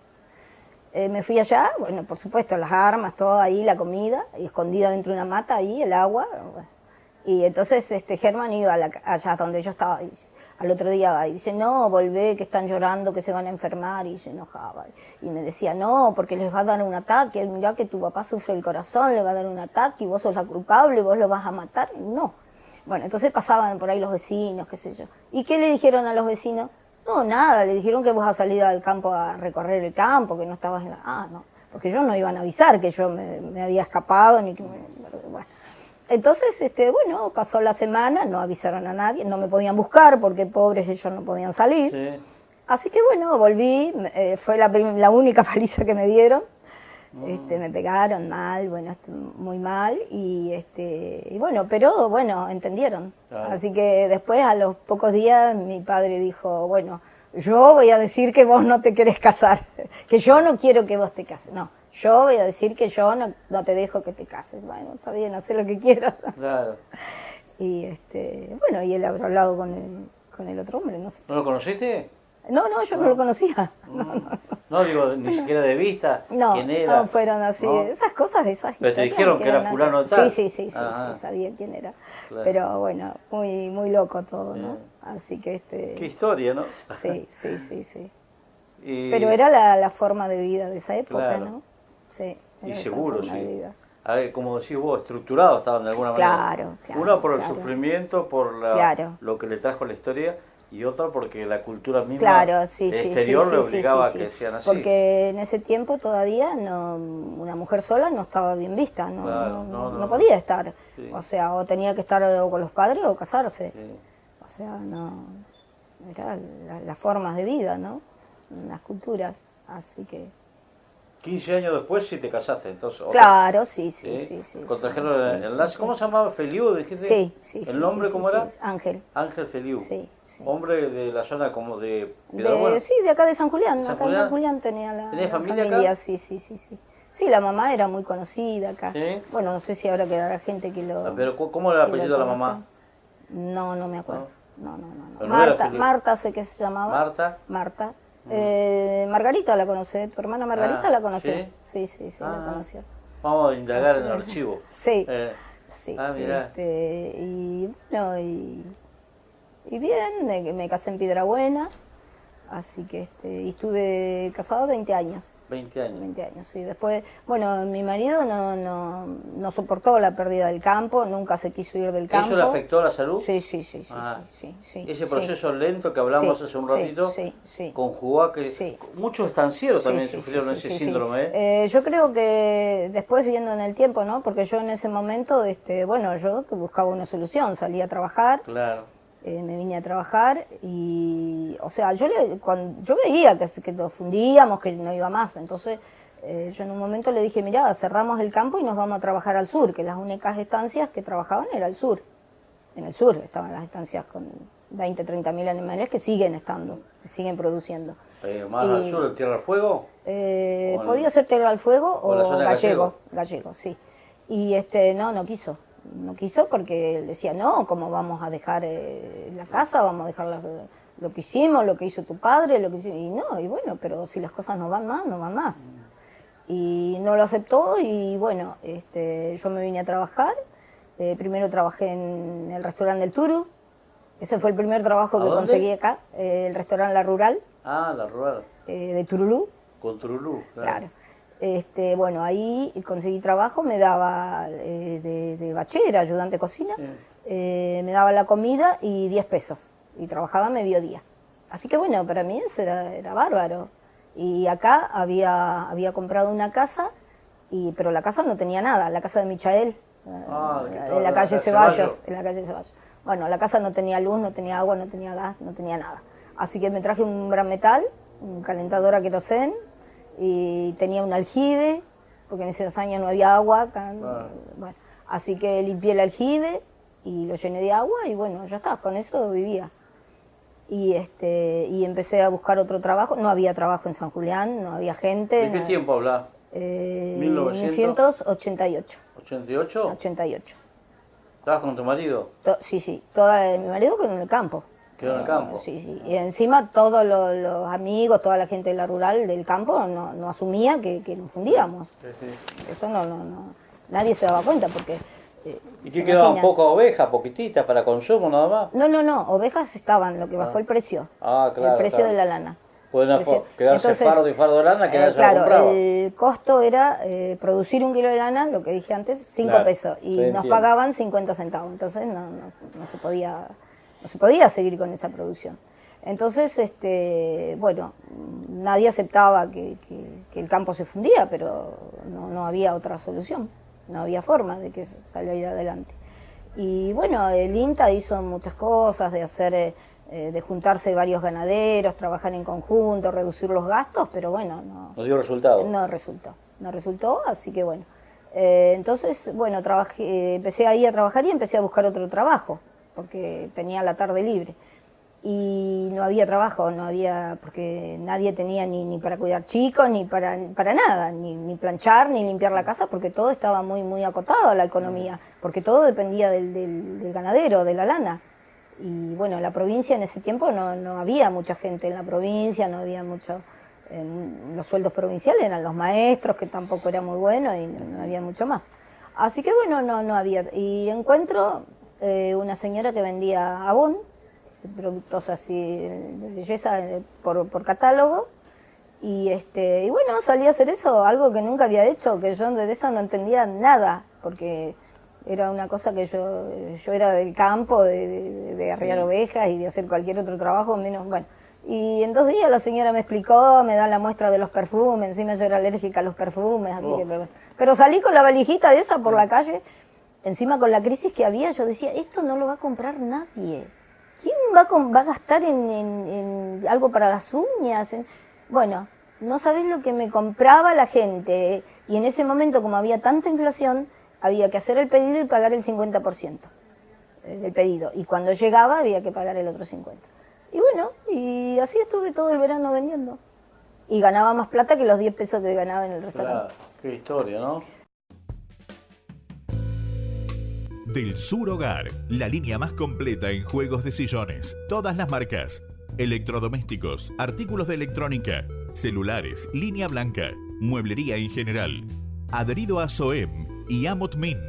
Me fui allá, bueno, por supuesto, las armas, todo ahí, la comida, y escondida dentro de una mata ahí, el agua. Bueno. Y entonces Germán iba allá donde yo estaba, y al otro día, y dice, no, volvé, que están llorando, que se van a enfermar, y se enojaba. Y me decía, no, porque les va a dar un ataque, mirá que tu papá sufre el corazón, le va a dar un ataque, y vos sos la culpable, vos lo vas a matar. No. Bueno, entonces pasaban por ahí los vecinos, qué sé yo. ¿Y qué le dijeron a los vecinos? No, nada, le dijeron que vos has salido al campo a recorrer el campo, que no estabas en la... no, porque ellos no iban a avisar que yo me había escapado, ni que bueno. Entonces, bueno, pasó la semana, no avisaron a nadie, no me podían buscar porque pobres ellos no podían salir. Sí. Así que bueno, volví, fue la única paliza que me dieron. Me pegaron mal, bueno, muy mal, y bueno, pero bueno, entendieron. Claro. Así que después, a los pocos días, mi padre dijo, bueno, yo voy a decir que vos no te querés casar, que yo no quiero que vos te cases, no, yo voy a decir que yo no te dejo que te cases. Bueno, está bien, haz lo que quieras. Claro. Y bueno, y él habrá hablado con el otro hombre, no sé. ¿No lo conociste? No, yo no lo conocía. No, digo, ni siquiera de vista, quién era. No, fueron así, ¿no? Esas cosas, esas pero te dijeron que era fulano tal. Sí, sabía quién era. Claro. Pero bueno, muy, muy loco todo, ¿no? Así que Qué historia, ¿no? Sí. Pero era la forma de vida de esa época, claro. ¿no? Sí. Y seguro, sí. A ver, como decís vos, estructurados estaban de alguna manera. Claro. Uno por el sufrimiento, por lo que le trajo la historia, y otra porque la cultura misma exterior le obligaba a que sean así. Porque en ese tiempo todavía una mujer sola no estaba bien vista, no podía estar. Sí. O sea, o tenía que estar o con los padres o casarse. Sí. O sea, no, era las formas de vida, ¿no? Las culturas, así que... 15 años después sí te casaste, entonces. Claro, sí. Contrajeron el enlace. ¿Cómo se llamaba? ¿Feliu, dijiste? Sí. ¿El nombre cómo era? Ángel. Ángel Feliu. Sí. Hombre de la zona como de Piedrabuena. Sí, de acá de San Julián. ¿San acá Julián? en San Julián tenía la ¿Tenés familia familia. acá? Sí. Sí, la mamá era muy conocida acá. ¿Sí? Bueno, no sé si ahora quedará gente que lo... Pero ¿cómo era el que lo apellido de la conozca. mamá? No me acuerdo. No. Pero no era Feliu. Marta sé que se llamaba. Marta. Margarita la conoce, tu hermana Margarita la conoció. ¿sí? Sí, la conoció. Vamos a indagar en el archivo. Sí. Sí. Mirá. Y bueno, y bien, me casé en Piedrabuena, así que y estuve casado 20 años. 20 años. 20 años, sí. Después, bueno, mi marido no soportó la pérdida del campo, nunca se quiso ir del campo. ¿Eso le afectó a la salud? Sí. Ese proceso lento que hablamos hace un ratito, conjugó a que muchos estancieros también sufrieron ese síndrome. Yo creo que después viendo en el tiempo, ¿no? Porque yo en ese momento, bueno, yo buscaba una solución, salí a trabajar. Claro. Me vine a trabajar y, o sea, yo veía que nos fundíamos, que no iba más, entonces yo en un momento le dije, mirá, cerramos el campo y nos vamos a trabajar al sur, que las únicas estancias que trabajaban era el sur. En el sur estaban las estancias con 20, 30 mil animales que siguen estando, que siguen produciendo. ¿Más al sur, el Tierra del Fuego? Podía ser Tierra del Fuego o Gallego, sí. Y no quiso. No quiso porque decía, no, ¿cómo vamos a dejar la casa? Vamos a dejar lo que hicimos, lo que hizo tu padre, lo que hicimos. Y no, y bueno, pero si las cosas no van más, no van más. Y no lo aceptó y bueno, yo me vine a trabajar. Primero trabajé en el restaurante del Turu. Ese fue el primer trabajo que conseguí acá, el restaurante La Rural. Ah, La Rural. De Turulú. Con Turulú, claro. Bueno, ahí conseguí trabajo, me daba de bachera, ayudante de cocina, me daba la comida y 10 pesos, y trabajaba mediodía. Así que bueno, para mí eso era bárbaro. Y acá había comprado una casa, pero la casa no tenía nada, la casa de Michael, en la calle Ceballos. Bueno, la casa no tenía luz, no tenía agua, no tenía gas, no tenía nada. Así que me traje un gran metal, un calentador a querosén, y tenía un aljibe, porque en esos años no había agua. Bueno, así que limpié el aljibe y lo llené de agua y bueno, ya está, con eso vivía. Y empecé a buscar otro trabajo. No había trabajo en San Julián, no había gente. ¿De qué tiempo hablas? 1988. ¿88? 88. ¿Estabas con tu marido? Sí, mi marido quedó en el campo. ¿Quedó en el campo? Sí. Y encima todos los amigos, toda la gente de la rural del campo no asumía que nos fundíamos. Sí. Eso nadie se daba cuenta porque... ¿Y qué quedaban pocas ovejas, poquititas para consumo nada más? No, ovejas estaban, lo que bajó el precio. Claro. El precio de la lana. Pueden quedarse fardo y fardo de lana, que nadie se lo compraba. El costo era producir 1 kilo de lana, lo que dije antes, 5 pesos. Y nos pagaban 50 centavos. Entonces no se podía seguir con esa producción. Entonces, bueno, nadie aceptaba que el campo se fundía, pero no había otra solución. No había forma de que saliera adelante. Y bueno, el INTA hizo muchas cosas, de juntarse varios ganaderos, trabajar en conjunto, reducir los gastos, pero bueno, no dio resultado. No resultó, así que bueno. Entonces, bueno, empecé ahí a trabajar y empecé a buscar otro trabajo, porque tenía la tarde libre. Y no había trabajo, porque nadie tenía ni para cuidar chicos, ni para nada, ni planchar, ni limpiar la casa, porque todo estaba muy, muy acotado a la economía, porque todo dependía del ganadero, de la lana. Y bueno, en la provincia en ese tiempo no había mucha gente en la provincia, no había mucho, los sueldos provinciales eran los maestros, que tampoco era muy bueno, y no había mucho más. Así que bueno, no había. Y encuentro una señora que vendía Avon, productos así de belleza por catálogo, y bueno, salí a hacer eso, algo que nunca había hecho, que yo de eso no entendía nada, porque era una cosa que yo era del campo, de arriar ovejas y de hacer cualquier otro trabajo, menos, bueno. Y en 2 días la señora me explicó, me da la muestra de los perfumes, encima yo era alérgica a los perfumes, así que, pero salí con la valijita de esa por la calle, encima con la crisis que había, yo decía, esto no lo va a comprar nadie. ¿Quién va a gastar en algo para las uñas? Bueno, no sabés lo que me compraba la gente. Y en ese momento, como había tanta inflación, había que hacer el pedido y pagar el 50% del pedido. Y cuando llegaba había que pagar el otro 50%. Y bueno, y así estuve todo el verano vendiendo. Y ganaba más plata que los 10 pesos que ganaba en el restaurante. Claro, qué historia, ¿no? Del Sur Hogar, la línea más completa en juegos de sillones, todas las marcas, electrodomésticos, artículos de electrónica, celulares, línea blanca, mueblería en general, adherido a SOEM y Amotmin,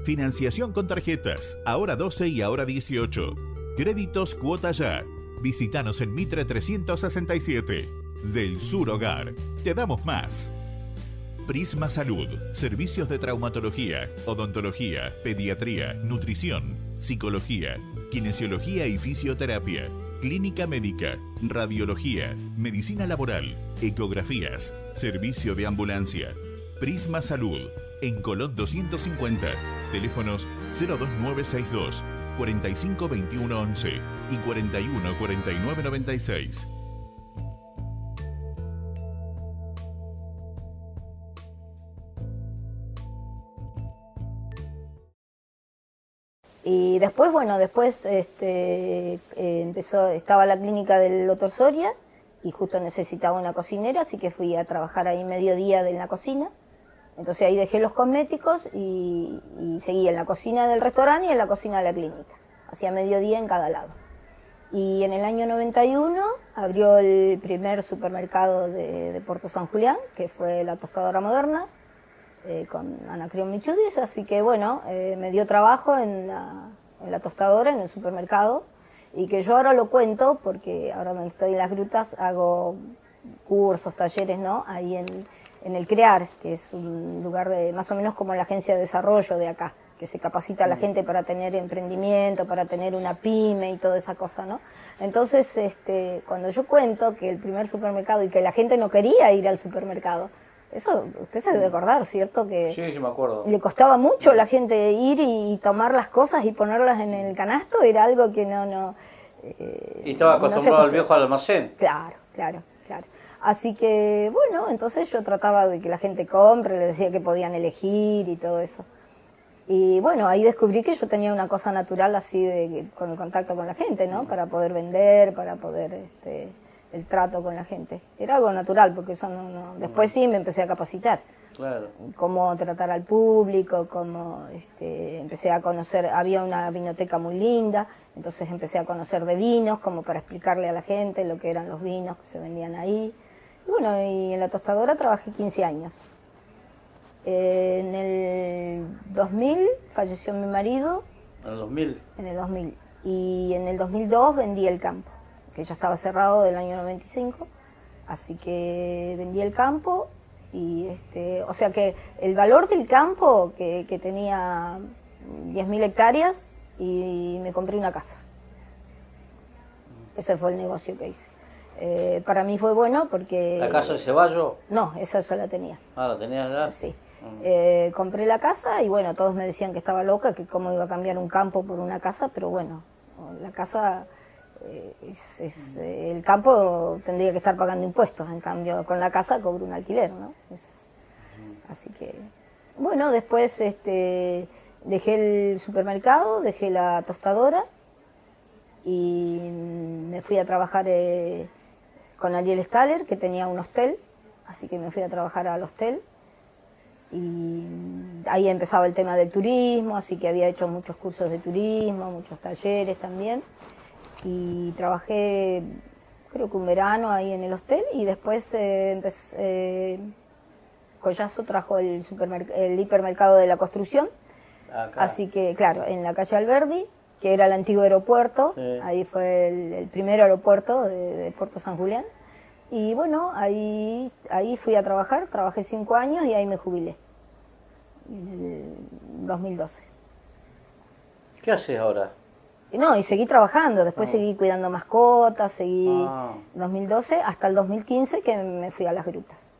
financiación con tarjetas, ahora 12 y ahora 18, créditos cuota ya, visítanos en Mitre 367, Del Sur Hogar, te damos más. Prisma Salud, servicios de traumatología, odontología, pediatría, nutrición, psicología, kinesiología y fisioterapia, clínica médica, radiología, medicina laboral, ecografías, servicio de ambulancia. Prisma Salud, en Colón 250, teléfonos 02962 452111 y 414996. Y después, bueno, estaba la clínica del doctor Soria y justo necesitaba una cocinera, así que fui a trabajar ahí mediodía en la cocina. Entonces ahí dejé los cosméticos y seguí en la cocina del restaurante y en la cocina de la clínica. Hacía mediodía en cada lado. Y en el año 91 abrió el primer supermercado de Puerto San Julián, que fue la Tostadora Moderna, con Anacreon Michudis, así que bueno, me dio trabajo en la tostadora, en el supermercado, y que yo ahora lo cuento, porque ahora donde estoy en las grutas hago cursos, talleres, ¿no? Ahí en el CREAR, que es un lugar de más o menos como la agencia de desarrollo de acá, que se capacita a la gente para tener emprendimiento, para tener una pyme y toda esa cosa, ¿no? Entonces, cuando yo cuento que el primer supermercado y que la gente no quería ir al supermercado, eso usted se debe acordar, ¿cierto? Que Sí, me acuerdo. le costaba mucho a la gente ir y tomar las cosas y ponerlas en el canasto, era algo que no Y estaba acostumbrado al viejo almacén. Claro. Así que, bueno, entonces yo trataba de que la gente compre, les decía que podían elegir y todo eso. Y bueno, ahí descubrí que yo tenía una cosa natural así con el contacto con la gente, ¿no? Para poder vender, para poder el trato con la gente. Era algo natural, porque eso no. Después sí me empecé a capacitar. Claro. Cómo tratar al público, cómo empecé a conocer, había una vinoteca muy linda, entonces empecé a conocer de vinos, como para explicarle a la gente lo que eran los vinos que se vendían ahí. Y bueno, y en la tostadora trabajé 15 años. En el 2000 falleció mi marido. ¿En el 2000? En el 2000. Y en el 2002 vendí el campo, que ya estaba cerrado del año 95. Así que vendí el campo y o sea que el valor del campo que tenía 10.000 hectáreas y me compré una casa. Ese fue el negocio que hice. Para mí fue bueno porque... ¿La casa de Ceballos? No, esa ya la tenía. Ah, ¿la tenías ya? Sí. Compré la casa y bueno, todos me decían que estaba loca, que cómo iba a cambiar un campo por una casa, pero bueno, la casa, el campo tendría que estar pagando impuestos, en cambio con la casa cobro un alquiler, ¿no? Así que, bueno, después dejé el supermercado, dejé la tostadora y me fui a trabajar con Ariel Staller, que tenía un hostel, así que me fui a trabajar al hostel. Y ahí empezaba el tema del turismo, así que había hecho muchos cursos de turismo, muchos talleres también. Y trabajé, creo que un verano ahí en el hostel y después Collazo trajo el hipermercado de la construcción. Acá. Así que, claro, en la calle Alberdi, que era el antiguo aeropuerto, sí. Ahí fue el primer aeropuerto de Puerto San Julián. Y bueno, ahí fui a trabajar, trabajé 5 años y ahí me jubilé, en el 2012. ¿Qué haces ahora? No, y seguí trabajando, después seguí cuidando mascotas, seguí 2012 hasta el 2015 que me fui a las grutas.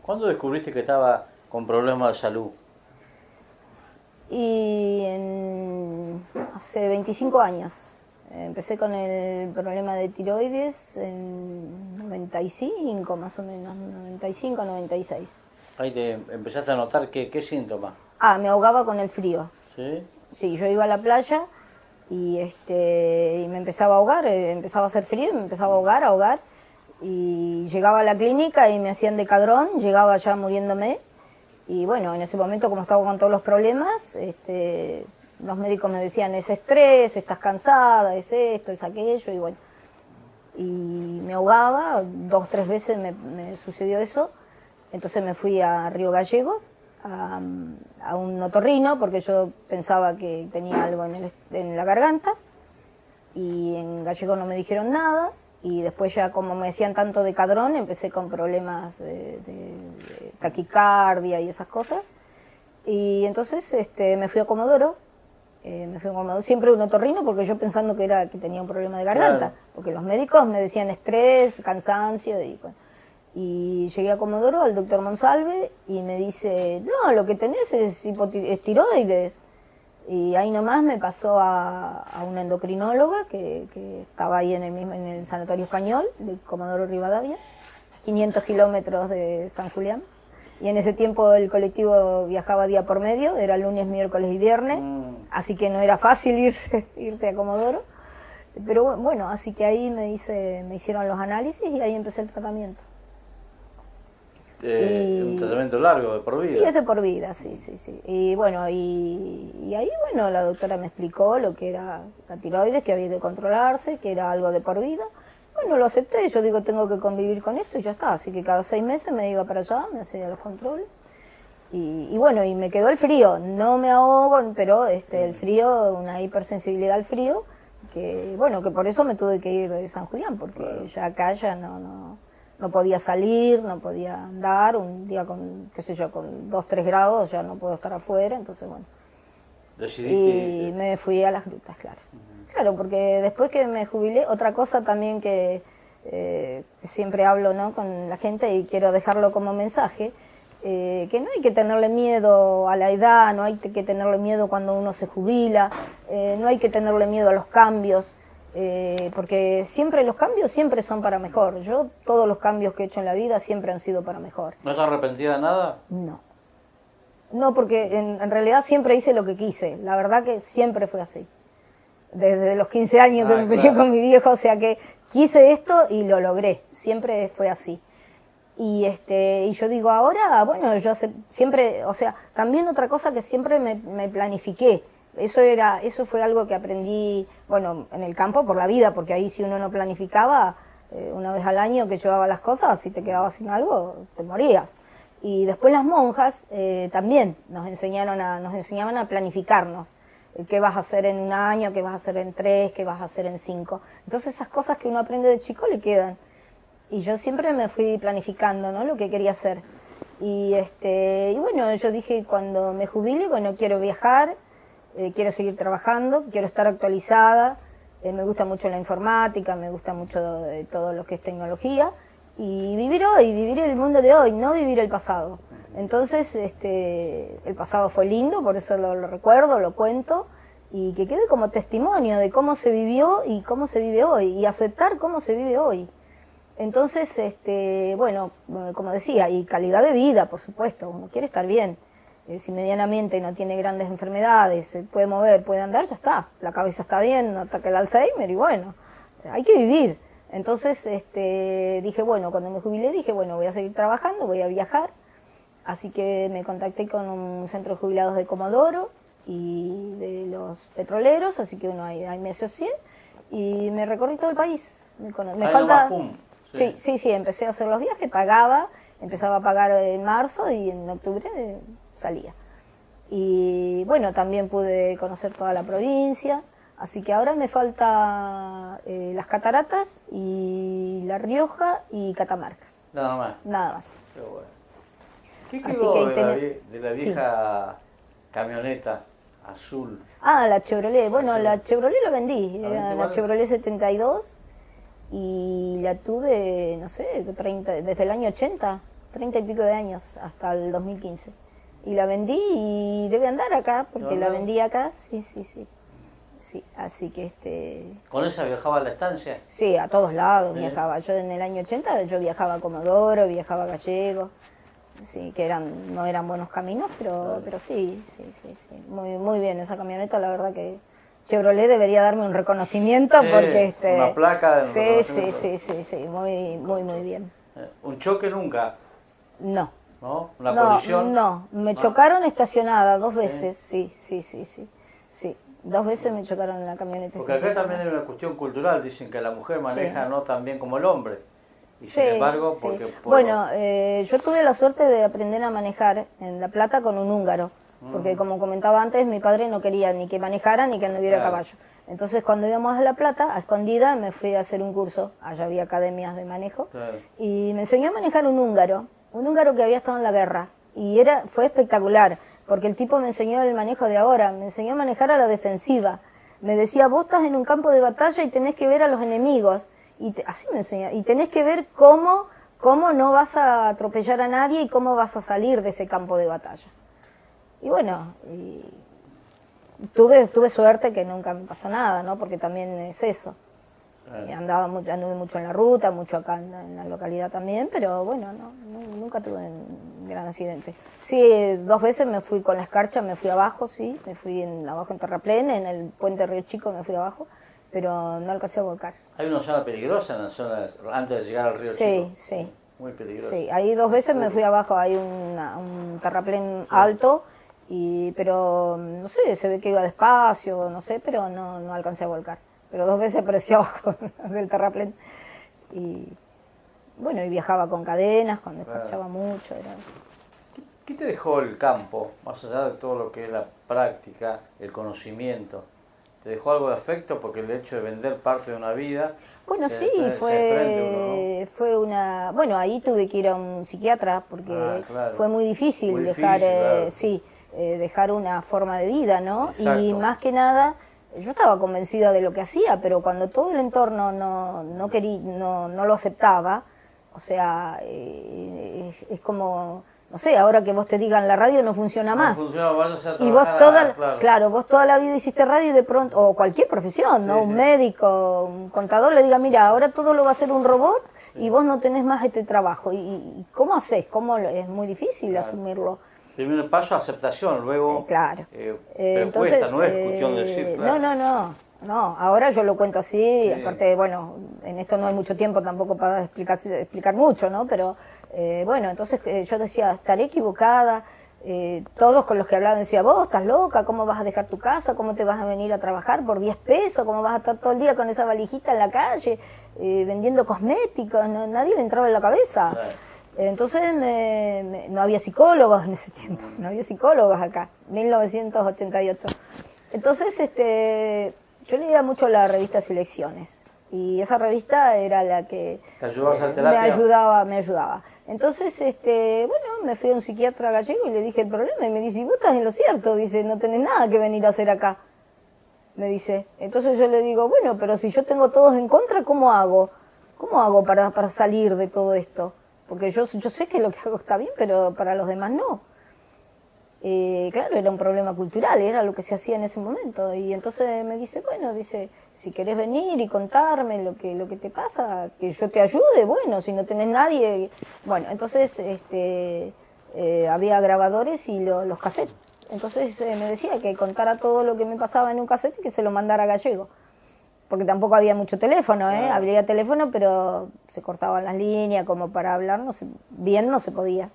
¿Cuándo descubriste que estaba con problemas de salud? Y hace 25 años, Empecé con el problema de tiroides en 95 más o menos, 95, 96. Ahí te empezaste a notar qué síntomas. Ah, me ahogaba con el frío. ¿Sí? Sí, yo iba a la playa y me empezaba a ahogar, empezaba a hacer frío y me empezaba a ahogar. Y llegaba a la clínica y me hacían decadrón, llegaba ya muriéndome. Y bueno, en ese momento, como estaba con todos los problemas, los médicos me decían, es estrés, estás cansada, es esto, es aquello, y bueno. Y me ahogaba, 2 o 3 veces me sucedió eso. Entonces me fui a Río Gallegos, a un otorrino, porque yo pensaba que tenía algo en la garganta. Y en Gallegos no me dijeron nada. Y después ya, como me decían tanto de cadrón, empecé con problemas de taquicardia y esas cosas. Y entonces me fui a Comodoro. Siempre un otorrino, porque yo pensando que tenía un problema de garganta. Claro. Porque los médicos me decían estrés, cansancio y bueno. Y llegué a Comodoro, al doctor Monsalve, y me dice, no, lo que tenés es tiroides. Y ahí nomás me pasó a una endocrinóloga que estaba ahí en el Sanatorio Español de Comodoro Rivadavia, 500 kilómetros de San Julián. Y en ese tiempo el colectivo viajaba día por medio, era lunes, miércoles y viernes, así que no era fácil irse a Comodoro. Pero bueno, así que ahí me hicieron los análisis y ahí empecé el tratamiento. Un tratamiento largo, de por vida. Y es de por vida, sí. Y bueno, y ahí bueno, la doctora me explicó lo que era la tiroides, que había que controlarse, que era algo de por vida. Bueno, lo acepté, yo digo, tengo que convivir con esto y ya está. Así que cada 6 meses me iba para allá, me hacía los controles. Y bueno, y me quedó el frío. No me ahogo, pero el frío, una hipersensibilidad al frío, que bueno, que por eso me tuve que ir de San Julián, porque claro, ya acá ya no podía salir, no podía andar, un día con, qué sé yo, con 2, 3 grados ya no puedo estar afuera, entonces bueno. Y me fui a las grutas, claro. Claro, porque después que me jubilé, otra cosa también que siempre hablo, ¿no?, con la gente y quiero dejarlo como mensaje, que no hay que tenerle miedo a la edad, no hay que tenerle miedo cuando uno se jubila, no hay que tenerle miedo a los cambios. Porque siempre los cambios siempre son para mejor. Yo todos los cambios que he hecho en la vida siempre han sido para mejor. ¿No estás arrepentida de nada? No, porque en realidad siempre hice lo que quise. La verdad que siempre fue así. Desde los 15 años que me peleé con mi viejo, o sea que quise esto y lo logré. Siempre fue así. Y yo digo ahora, bueno, yo siempre, o sea, también otra cosa que siempre me planifiqué. Eso fue algo que aprendí, bueno, en el campo por la vida, porque ahí si uno no planificaba, una vez al año que llevaba las cosas, si te quedabas sin algo, te morías. Y después las monjas también nos enseñaban a planificarnos. ¿Qué vas a hacer en 1 año? ¿Qué vas a hacer en 3? ¿Qué vas a hacer en 5? Entonces esas cosas que uno aprende de chico le quedan. Y yo siempre me fui planificando, ¿no?, lo que quería hacer. Y bueno, yo dije, cuando me jubile, bueno, quiero viajar, quiero seguir trabajando, quiero estar actualizada, me gusta mucho la informática, me gusta mucho todo lo que es tecnología, y vivir hoy, vivir el mundo de hoy, no vivir el pasado. Entonces, el pasado fue lindo, por eso lo recuerdo, lo cuento, y que quede como testimonio de cómo se vivió y cómo se vive hoy, y aceptar cómo se vive hoy. Entonces, bueno, como decía, y calidad de vida, por supuesto, uno quiere estar bien. Si medianamente no tiene grandes enfermedades, se puede mover, puede andar, ya está. La cabeza está bien, no ataca el Alzheimer y bueno, hay que vivir. Entonces dije, bueno, cuando me jubilé dije, bueno, voy a seguir trabajando, voy a viajar. Así que me contacté con un centro de jubilados de Comodoro y de los petroleros, así que ahí me asocié y me recorrí todo el país. Me falta... Sí, empecé a hacer los viajes, pagaba, empezaba a pagar en marzo y en octubre salía. Y bueno, también pude conocer toda la provincia, así que ahora me falta las Cataratas y La Rioja y Catamarca. Nada más. Nada más. Qué bueno. ¿Qué quedó de la vieja camioneta azul? Ah, la Chevrolet. Bueno, la Chevrolet la vendí, era la Chevrolet 72 y la tuve, no sé, desde el año 80, 30 y pico de años, hasta el 2015. Y la vendí y debe andar acá, porque la vendí acá, sí. sí, así que ¿Con esa viajaba a la estancia? sí, a todos lados Sí. viajaba. Yo en el año 80 yo viajaba a Comodoro, viajaba a Gallego, sí, que no eran buenos caminos, pero sí, muy bien esa camioneta, la verdad que Chevrolet debería darme un reconocimiento Sí, porque una placa de sí, reconocimiento. muy bien. ¿Un choque nunca? No. ¿No? ¿Una colisión? No, me chocaron estacionada 2 veces, sí, 2 veces me chocaron en la camioneta Porque acá estacionada. también hay una cuestión cultural, dicen que la mujer maneja no tan bien como el hombre. Y Sí, sin embargo, sí. porque... Bueno, yo tuve la suerte de aprender a manejar en La Plata con un húngaro, porque como comentaba antes, mi padre no quería ni que manejara ni que anduviera a Claro. caballo. Entonces cuando íbamos a La Plata, a escondida, me fui a hacer un curso, allá había academias de manejo, Claro. y me enseñó a manejar un húngaro que había estado en la guerra. Y fue espectacular, porque el tipo me enseñó el manejo de ahora, me enseñó a manejar a la defensiva. Me decía, vos estás en un campo de batalla y tenés que ver a los enemigos. Así me enseñó. Y tenés que ver cómo no vas a atropellar a nadie y cómo vas a salir de ese campo de batalla. Y bueno, tuve suerte que nunca me pasó nada, ¿no? Porque también es eso. Anduve mucho en la ruta, mucho acá en la localidad también, pero bueno, nunca tuve un gran accidente. Sí, 2 veces me fui con la escarcha, me fui abajo, sí, me fui abajo en Terraplén, en el puente Río Chico me fui abajo, pero no alcancé a volcar. Hay una zona peligrosa en la zona antes de llegar al río Chico. Sí. Muy peligrosa. Sí, ahí 2 veces me fui abajo, hay un terraplén alto, pero no sé, se ve que iba despacio, no sé, pero no alcancé a volcar. Pero 2 veces apareció abajo del terraplén. Y bueno, y viajaba con cadenas, cuando escuchaba mucho. ¿Qué te dejó el campo, más allá de todo lo que es la práctica, el conocimiento? ¿Te dejó algo de afecto? Porque el hecho de vender parte de una vida... Bueno, sí, prende fue una... Bueno, ahí tuve que ir a un psiquiatra porque claro. fue muy difícil dejar, claro. dejar una forma de vida, ¿no? Exacto. Y más que nada, yo estaba convencida de lo que hacía, pero cuando todo el entorno no lo aceptaba, o sea, es como... No sé, ahora que vos te digan la radio no funciona más. Y vos vos toda la vida hiciste radio y de pronto, o cualquier profesión, ¿no? Un médico, un contador le diga, mira, ahora todo lo va a hacer un robot y vos no tenés más este trabajo. ¿Y cómo haces? Es muy difícil asumirlo. Primer paso, aceptación, luego... Claro. Pero Entonces, cuesta, no es cuestión de decir, claro. No, ahora yo lo cuento así, aparte, bueno, en esto no hay mucho tiempo tampoco para explicar mucho, ¿no? Pero, bueno, entonces yo decía, estaré equivocada, todos con los que hablaban decían, vos estás loca, ¿cómo vas a dejar tu casa? ¿Cómo te vas a venir a trabajar por 10 pesos? ¿Cómo vas a estar todo el día con esa valijita en la calle, vendiendo cosméticos? Nadie le entraba en la cabeza. Claro. Entonces no había psicólogos en ese tiempo, no había psicólogos acá, 1988. Entonces, yo leía mucho la revista Selecciones y esa revista era la que ¿Te ayudaba a hacer terapia? me ayudaba. Entonces, bueno, me fui a un psiquiatra gallego y le dije el problema y me dice, vos estás en lo cierto, dice, no tenés nada que venir a hacer acá, me dice. Entonces yo le digo, bueno, pero si yo tengo todos en contra, ¿cómo hago? ¿Cómo hago para salir de todo esto? Porque yo sé que lo que hago está bien, pero para los demás no. Claro, era un problema cultural, era lo que se hacía en ese momento. Y entonces me dice, bueno, dice, si querés venir y contarme lo que te pasa, que yo te ayude, bueno, si no tenés nadie... Bueno, entonces había grabadores y los cassettes. Entonces me decía que contara todo lo que me pasaba en un cassette y que se lo mandara a gallego. Porque tampoco había mucho teléfono, había teléfono, pero se cortaban las líneas, como para hablar, bien no se podía.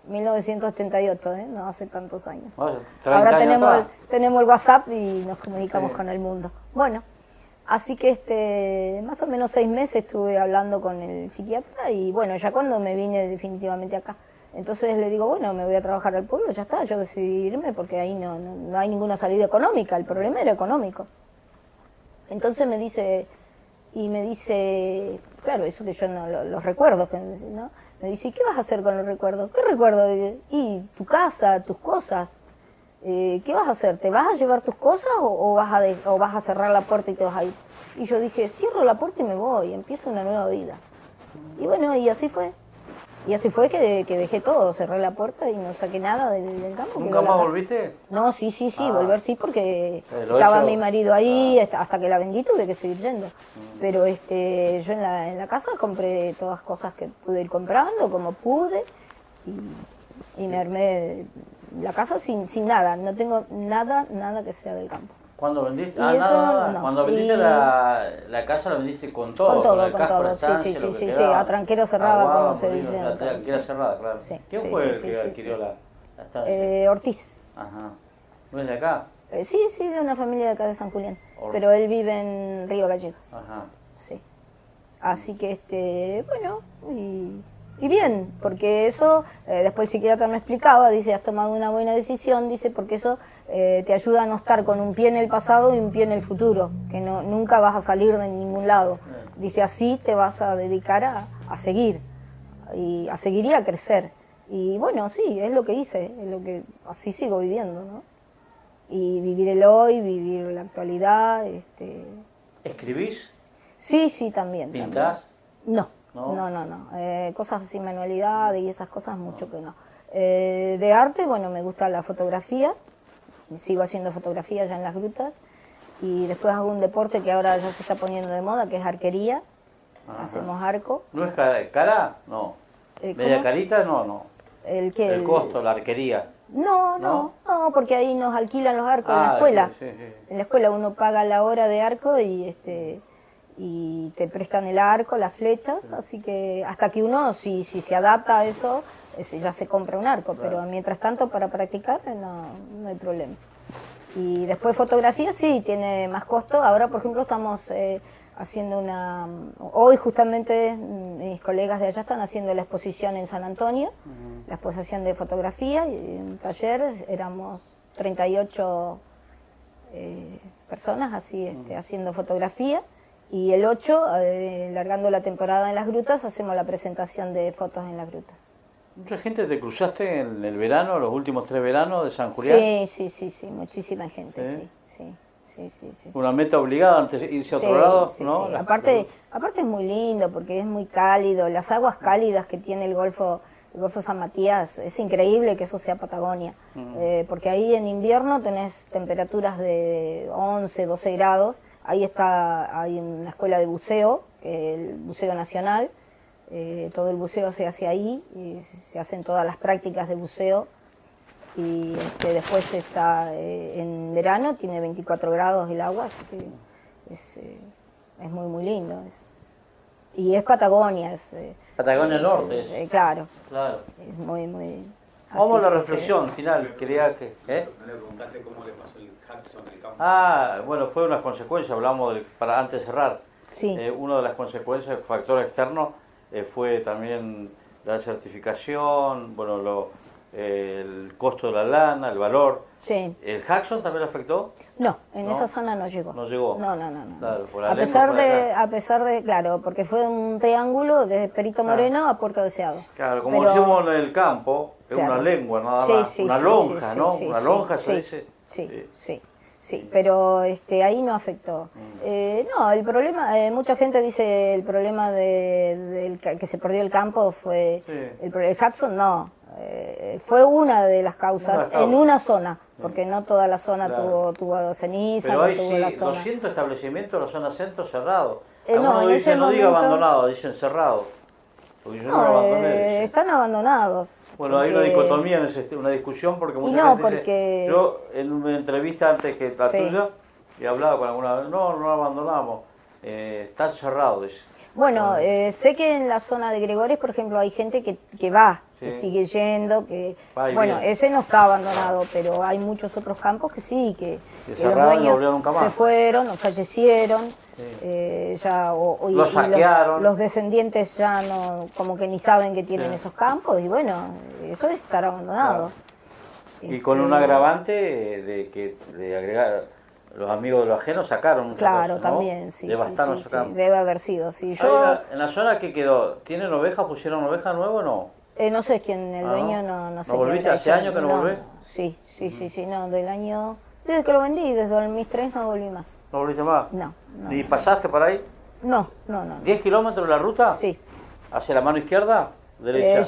1988, no hace tantos años. Ahora tenemos el WhatsApp y nos comunicamos con el mundo. Bueno, así que más o menos 6 meses estuve hablando con el psiquiatra y bueno, ya cuando me vine definitivamente acá. Entonces le digo, bueno, me voy a trabajar al pueblo, ya está, yo decidí irme porque ahí no hay ninguna salida económica, el problema era económico. Entonces me dice, claro, eso que yo no, los recuerdos, ¿no? Me dice, ¿y qué vas a hacer con los recuerdos? ¿Qué recuerdos? Y tu casa, tus cosas. ¿Qué vas a hacer? ¿Te vas a llevar tus cosas o vas a cerrar la puerta y te vas a ir? Y yo dije, cierro la puerta y me voy, empiezo una nueva vida. Y bueno, y así fue. Y así fue que dejé todo, cerré la puerta y no saqué nada del campo. ¿Nunca quedó la más casa. volviste? No, sí, Ah. volver sí, porque Lo estaba hecho- mi marido ahí, hasta que la vendí tuve que seguir yendo. Pero yo en la casa compré todas cosas que pude ir comprando, como pude, y me armé la casa sin nada, no tengo nada que sea del campo. ¿Cuándo vendiste? Y Ah, eso nada. no. Cuando vendiste Y- la casa la vendiste con todo. Con todo, el con casco, todo, la sí, estancia, sí, lo que sí, quedaba. a tranquera cerrada, Aguado, como se molino, dice. la tranquera Sí. cerrada, claro. Sí, ¿Quién sí, fue sí, el sí, que sí, adquirió sí. la estancia? Ortiz. Ajá. ¿No es de acá? Sí, de una familia de acá de San Julián, Ortiz. pero él vive en Río Gallegos. Ajá. Sí. Así que, bueno, y bien, porque eso, después el psiquiatra me explicaba, dice, has tomado una buena decisión, dice, porque eso te ayuda a no estar con un pie en el pasado y un pie en el futuro, que nunca vas a salir de ningún lado. Dice, así te vas a dedicar a seguir, y a crecer. Y bueno, sí, es lo que hice, es lo que así sigo viviendo, ¿no? Y vivir el hoy, vivir la actualidad, ¿Escribís? Sí, también. ¿Pintás? No. Cosas así, manualidades y esas cosas, mucho que no. De arte, bueno, me gusta la fotografía, sigo haciendo fotografía allá en las grutas, y después hago un deporte que ahora ya se está poniendo de moda, que es arquería. Ajá. Hacemos arco. ¿No es cara? No. ¿Media ¿Cómo? carita? No. ¿El qué? El costo, la arquería. No, porque ahí nos alquilan los arcos en la Ah, escuela. sí. En la escuela uno paga la hora de arco y te prestan el arco, las flechas, así que hasta que uno, si se adapta a eso, ya se compra un arco, pero mientras tanto para practicar no hay problema. Y después fotografía sí, tiene más costo. Ahora, por ejemplo, estamos haciendo hoy justamente mis colegas de allá están haciendo la exposición en San Antonio, la exposición de fotografía, y en un taller éramos 38 personas así haciendo fotografía, y el 8, largando la temporada en las grutas, hacemos la presentación de fotos en las grutas. ¿Mucha gente te cruzaste en el verano, los últimos 3 veranos de San Julián? Sí, muchísima gente, sí. Una meta obligada antes de irse a otro lado, ¿no? Sí. Aparte es muy lindo porque es muy cálido, las aguas cálidas que tiene el Golfo San Matías, es increíble que eso sea Patagonia, porque ahí en invierno tenés temperaturas de 11, 12 grados, hay una escuela de buceo, el Buceo Nacional, todo el buceo se hace ahí, y se hacen todas las prácticas de buceo, y después está en verano, tiene 24 grados el agua, así que es muy lindo. Y es Patagonia. Patagonia Norte. Claro. Es muy... Vamos a la así que, reflexión final, quería que... No le preguntaste cómo le pasó el Hudson en el campo. Bueno, fue unas consecuencias, hablamos para antes de cerrar. Sí. Una de las consecuencias, factor externo, fue también la certificación, bueno, el costo de la lana, el valor. Sí. ¿El Hudson también lo afectó? No, en ¿No? esa zona no llegó. No llegó. No. Claro, por la A lengua, pesar de, claro, porque fue un triángulo desde Perito Moreno a Puerto Deseado. Claro, como Pero- decimos en el campo, es Claro. una lengua nada Sí, más, sí, una sí, lonja, sí, ¿no? sí, Una sí, lonja sí, se dice. Sí, pero ahí no afectó. No, el problema, mucha gente dice el problema que se perdió el campo fue el Hudson, no. Fue una de las causas en una zona, porque no toda la zona Claro. tuvo ceniza, Pero no hay tuvo la sí, zona. 200 establecimientos en la zona centro cerrados. No, Algunos en dicen, ese no diga momento- abandonado, dicen cerrado. Porque yo no, lo No, abandoné. dicen. están abandonados. Bueno, hay una porque- dicotomía, una discusión, porque mucha no, gente porque- dice, yo en una entrevista antes que la Sí. tuya, y hablaba con alguna, no lo abandonamos, está cerrado, dice. Bueno, sé que en la zona de Gregores, por ejemplo, hay gente que va, Sí. que sigue yendo, que Va y bueno, viene. ese no está abandonado, pero hay muchos otros campos que sí, que los cerraron y no dueños volvieron nunca más. se fueron o fallecieron, Sí. y Los saquearon. los descendientes ya no, como que ni saben que tienen Sí. esos campos, y bueno, eso es estar abandonado. Y con un agravante de agregar, los amigos de los ajenos sacaron muchas Claro, cosas, ¿no? también, sí, Devastaron sí, su sí, campo. debe haber sido, sí. Ahí Yo en la zona que quedó, ¿tienen ovejas? ¿Pusieron oveja nueva o no? no sé quién, el Ah, dueño ¿no? no sé. ¿No qué volviste? habrá ¿Hace hecho. años que no volvés? Sí, no, del año... Desde que lo vendí, desde 2003 no volví más. ¿No volviste más? No. ¿Y pasaste por ahí? No. ¿10 kilómetros de la ruta? Sí, ¿Hacia la mano izquierda? Derecha.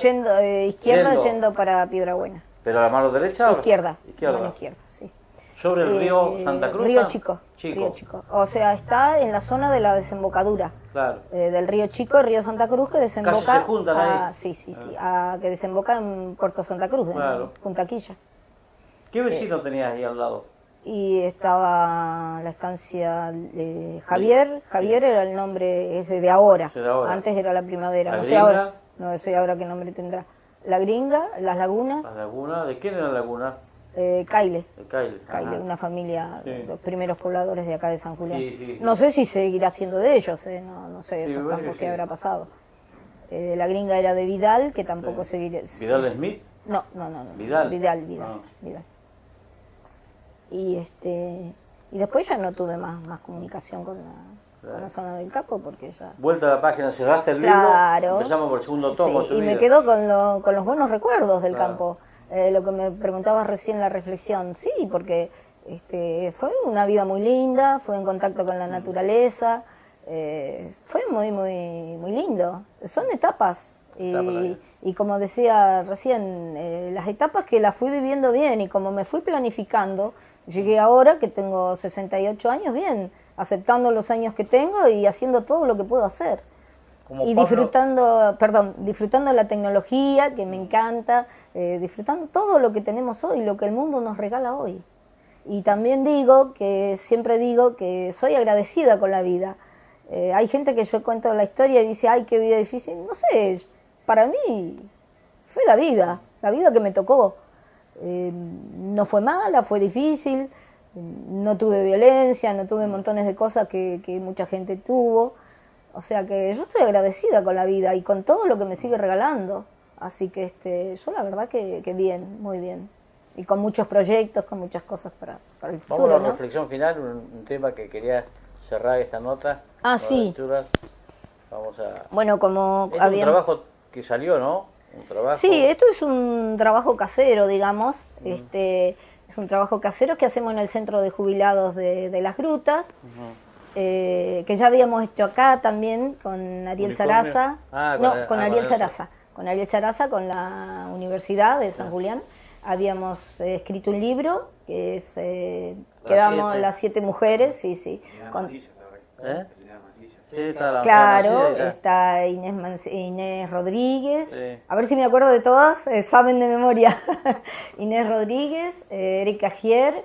Izquierda yendo para Piedrabuena. ¿Pero la mano derecha? Izquierda. Izquierda. Mano izquierda, sí. ¿Sobre el río Santa Cruz? Río Chico. Río Chico. O sea, está en la zona de la desembocadura. Claro. Del río Chico, el río Santa Cruz, que desemboca. Casi se juntan ahí. Sí, que desemboca en Puerto Santa Cruz, claro. En Punta Quilla. ¿Qué vecino tenías ahí al lado? Y estaba la estancia Javier. Javier era el nombre ese de ahora. Antes era la Primavera. ¿La no sé Gringa? ahora. No sé ahora qué nombre tendrá. La Gringa, las Lagunas. ¿Las Lagunas? ¿De quién era la Laguna? Caile. Caile. Caile, una familia, los primeros pobladores de acá de San Julián. Sí. No sé si seguirá siendo de ellos, no sé esos campos sí. que habrá pasado. La Gringa era de Vidal, que tampoco seguirá. ¿Vidal Smith? No. ¿Vidal? Vidal. Ah. Vidal. Y después ya no tuve más comunicación con la zona del Capo, porque ya... Vuelta a la página, cerraste el libro, empezamos por el segundo tomo. Sí, y me quedo con los buenos recuerdos del campo. Lo que me preguntabas recién en la reflexión, sí, porque fue una vida muy linda, fue en contacto con la naturaleza, fue muy lindo. Son etapas. Y como decía recién, las etapas que las fui viviendo bien y como me fui planificando, llegué ahora que tengo 68 años bien, aceptando los años que tengo y haciendo todo lo que puedo hacer. Y disfrutando la tecnología, que me encanta, disfrutando todo lo que tenemos hoy, lo que el mundo nos regala hoy. Y también siempre digo que soy agradecida con la vida. Hay gente que yo cuento la historia y dice, ay, qué vida difícil. No sé, para mí fue la vida que me tocó. No fue mala, fue difícil, no tuve violencia, no tuve montones de cosas que mucha gente tuvo. O sea que yo estoy agradecida con la vida y con todo lo que me sigue regalando. Así que yo la verdad que bien, muy bien. Y con muchos proyectos, con muchas cosas para el futuro. Vamos a la reflexión final, un tema que quería cerrar esta nota. Sí. Vamos a... Bueno, como es un trabajo que salió, ¿no? Un trabajo... Sí, esto es un trabajo casero, digamos. Es un trabajo casero que hacemos en el Centro de Jubilados de Las Grutas. Que ya habíamos hecho acá también con Ariel Saraza. Con Ariel Saraza. Con Ariel Saraza, con la Universidad de San Julián. Habíamos escrito un libro que es quedamos las 7 mujeres, sí. Claro, está Inés Rodríguez, a ver si me acuerdo de todas, saben de memoria. Inés Rodríguez, Erika Gier,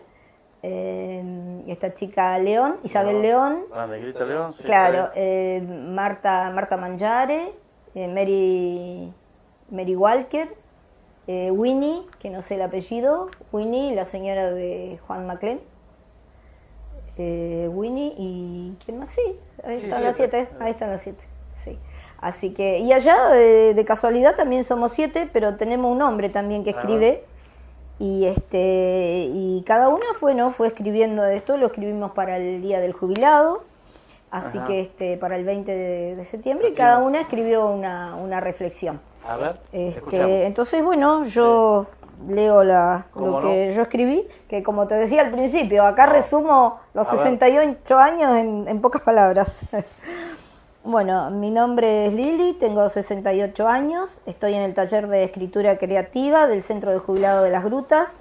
esta chica León, Isabel León, Negrita León, sí, claro, Marta Mangiare, Mary Walker, Winnie, que no sé el apellido, Winnie, la señora de Juan Maclén, Winnie y ¿quién más? Sí, ahí están las 7, sí. Así que, y allá de casualidad también somos 7, pero tenemos un hombre también que escribe. Y cada uno fue escribiendo esto, lo escribimos para el Día del Jubilado, así que para el 20 de septiembre, y cada una escribió una reflexión. A ver, entonces, bueno, yo leo lo que yo escribí, que como te decía al principio, acá resumo los 68 años en pocas palabras. Bueno, mi nombre es Lili, tengo 68 años, estoy en el taller de escritura creativa del Centro de Jubilados de Las Grutas.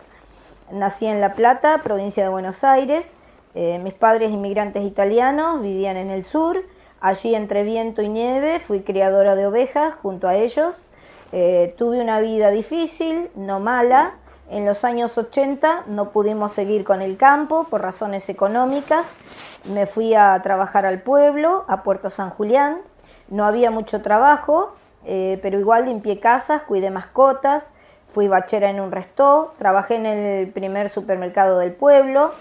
Nací en La Plata, provincia de Buenos Aires. Mis padres inmigrantes italianos vivían en el sur. Allí entre viento y nieve fui criadora de ovejas junto a ellos. Tuve una vida difícil, no mala. En los años 80 no pudimos seguir con el campo por razones económicas. Me fui a trabajar al pueblo, a Puerto San Julián. No había mucho trabajo, pero igual limpié casas, cuidé mascotas, fui bachera en un restó, trabajé en el primer supermercado del pueblo,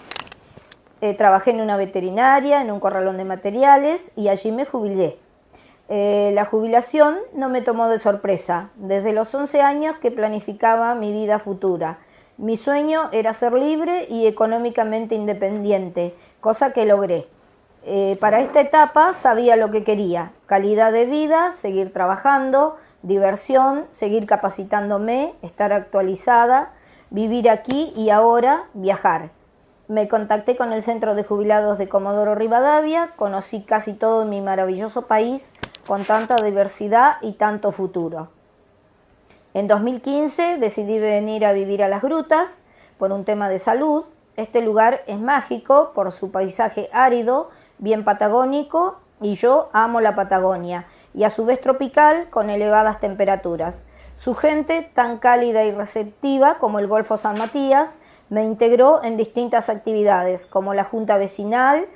trabajé en una veterinaria, en un corralón de materiales y allí me jubilé. La jubilación no me tomó de sorpresa. Desde los 11 años que planificaba mi vida futura. Mi sueño era ser libre y económicamente independiente, cosa que logré. Para esta etapa sabía lo que quería: calidad de vida, seguir trabajando, diversión, seguir capacitándome, estar actualizada, vivir aquí y ahora, viajar. Me contacté con el Centro de Jubilados de Comodoro Rivadavia, conocí casi todo mi maravilloso país con tanta diversidad y tanto futuro. En 2015 decidí venir a vivir a Las Grutas por un tema de salud. Este lugar es mágico por su paisaje árido, bien patagónico, y yo amo la Patagonia, y a su vez tropical con elevadas temperaturas. Su gente, tan cálida y receptiva como el Golfo San Matías, me integró en distintas actividades, como la Junta Vecinal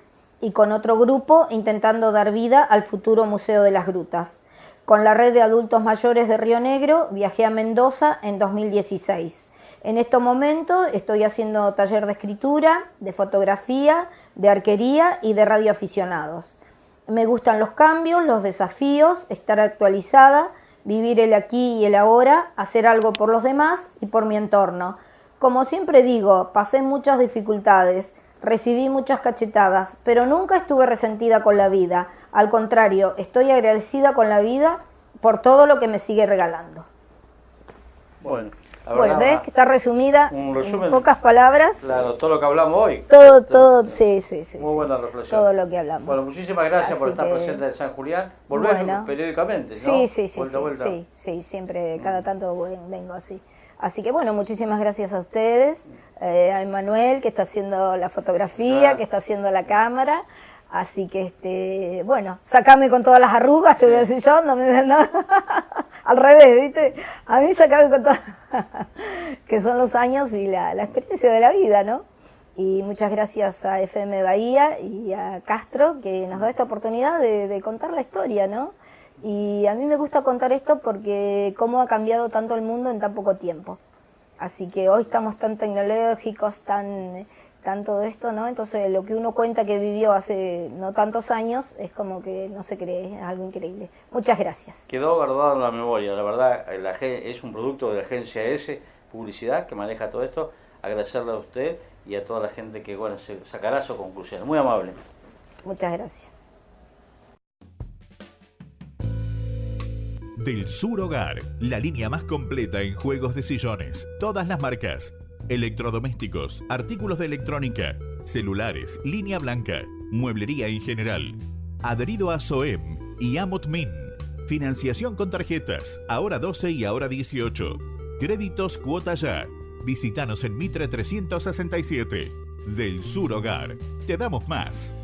y con otro grupo intentando dar vida al futuro Museo de las Grutas. Con la red de adultos mayores de Río Negro viajé a Mendoza en 2016. En este momento estoy haciendo taller de escritura, de fotografía, de arquería y de radioaficionados. Me gustan los cambios, los desafíos, estar actualizada, vivir el aquí y el ahora, hacer algo por los demás y por mi entorno. Como siempre digo, pasé muchas dificultades, recibí muchas cachetadas, pero nunca estuve resentida con la vida. Al contrario, estoy agradecida con la vida por todo lo que me sigue regalando. Bueno, ¿ves que está resumida en pocas palabras? Claro, todo lo que hablamos hoy. Todo, sí. Muy buena reflexión. Todo lo que hablamos. Bueno, muchísimas gracias por estar presente en San Julián. Volvemos periódicamente, ¿no? Sí, siempre, cada tanto vengo así. Así que bueno, muchísimas gracias a ustedes, a Emanuel que está haciendo la fotografía, que está haciendo la cámara. Así que, bueno, sacame con todas las arrugas, te voy a decir yo, no. Al revés, ¿viste? A mí sacame con todas, que son los años y la experiencia de la vida, ¿no? Y muchas gracias a FM Bahía y a Castro, que nos da esta oportunidad de contar la historia, ¿no? Y a mí me gusta contar esto porque cómo ha cambiado tanto el mundo en tan poco tiempo. Así que hoy estamos tan tecnológicos, tan todo esto, ¿no? Entonces lo que uno cuenta que vivió hace no tantos años es como que no se cree, es algo increíble. Muchas gracias. Quedó guardado en la memoria, la verdad, es un producto de la agencia S, Publicidad, que maneja todo esto. Agradecerle a usted y a toda la gente que, bueno, se sacará su conclusión. Muy amable. Muchas gracias. Del Sur Hogar, la línea más completa en juegos de sillones, todas las marcas. Electrodomésticos, artículos de electrónica, celulares, línea blanca, mueblería en general. Adherido a SOEM y Amotmin. Financiación con tarjetas, ahora 12 y ahora 18. Créditos cuota ya. Visítanos en Mitre 367. Del Sur Hogar, te damos más.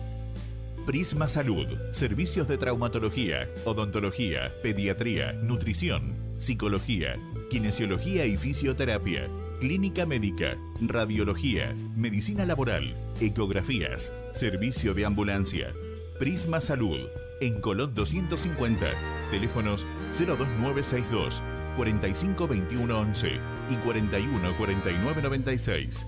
Prisma Salud, servicios de traumatología, odontología, pediatría, nutrición, psicología, kinesiología y fisioterapia. Clínica médica, radiología, medicina laboral, ecografías, servicio de ambulancia. Prisma Salud, en Colón 250, teléfonos 02962 452111 y 414996.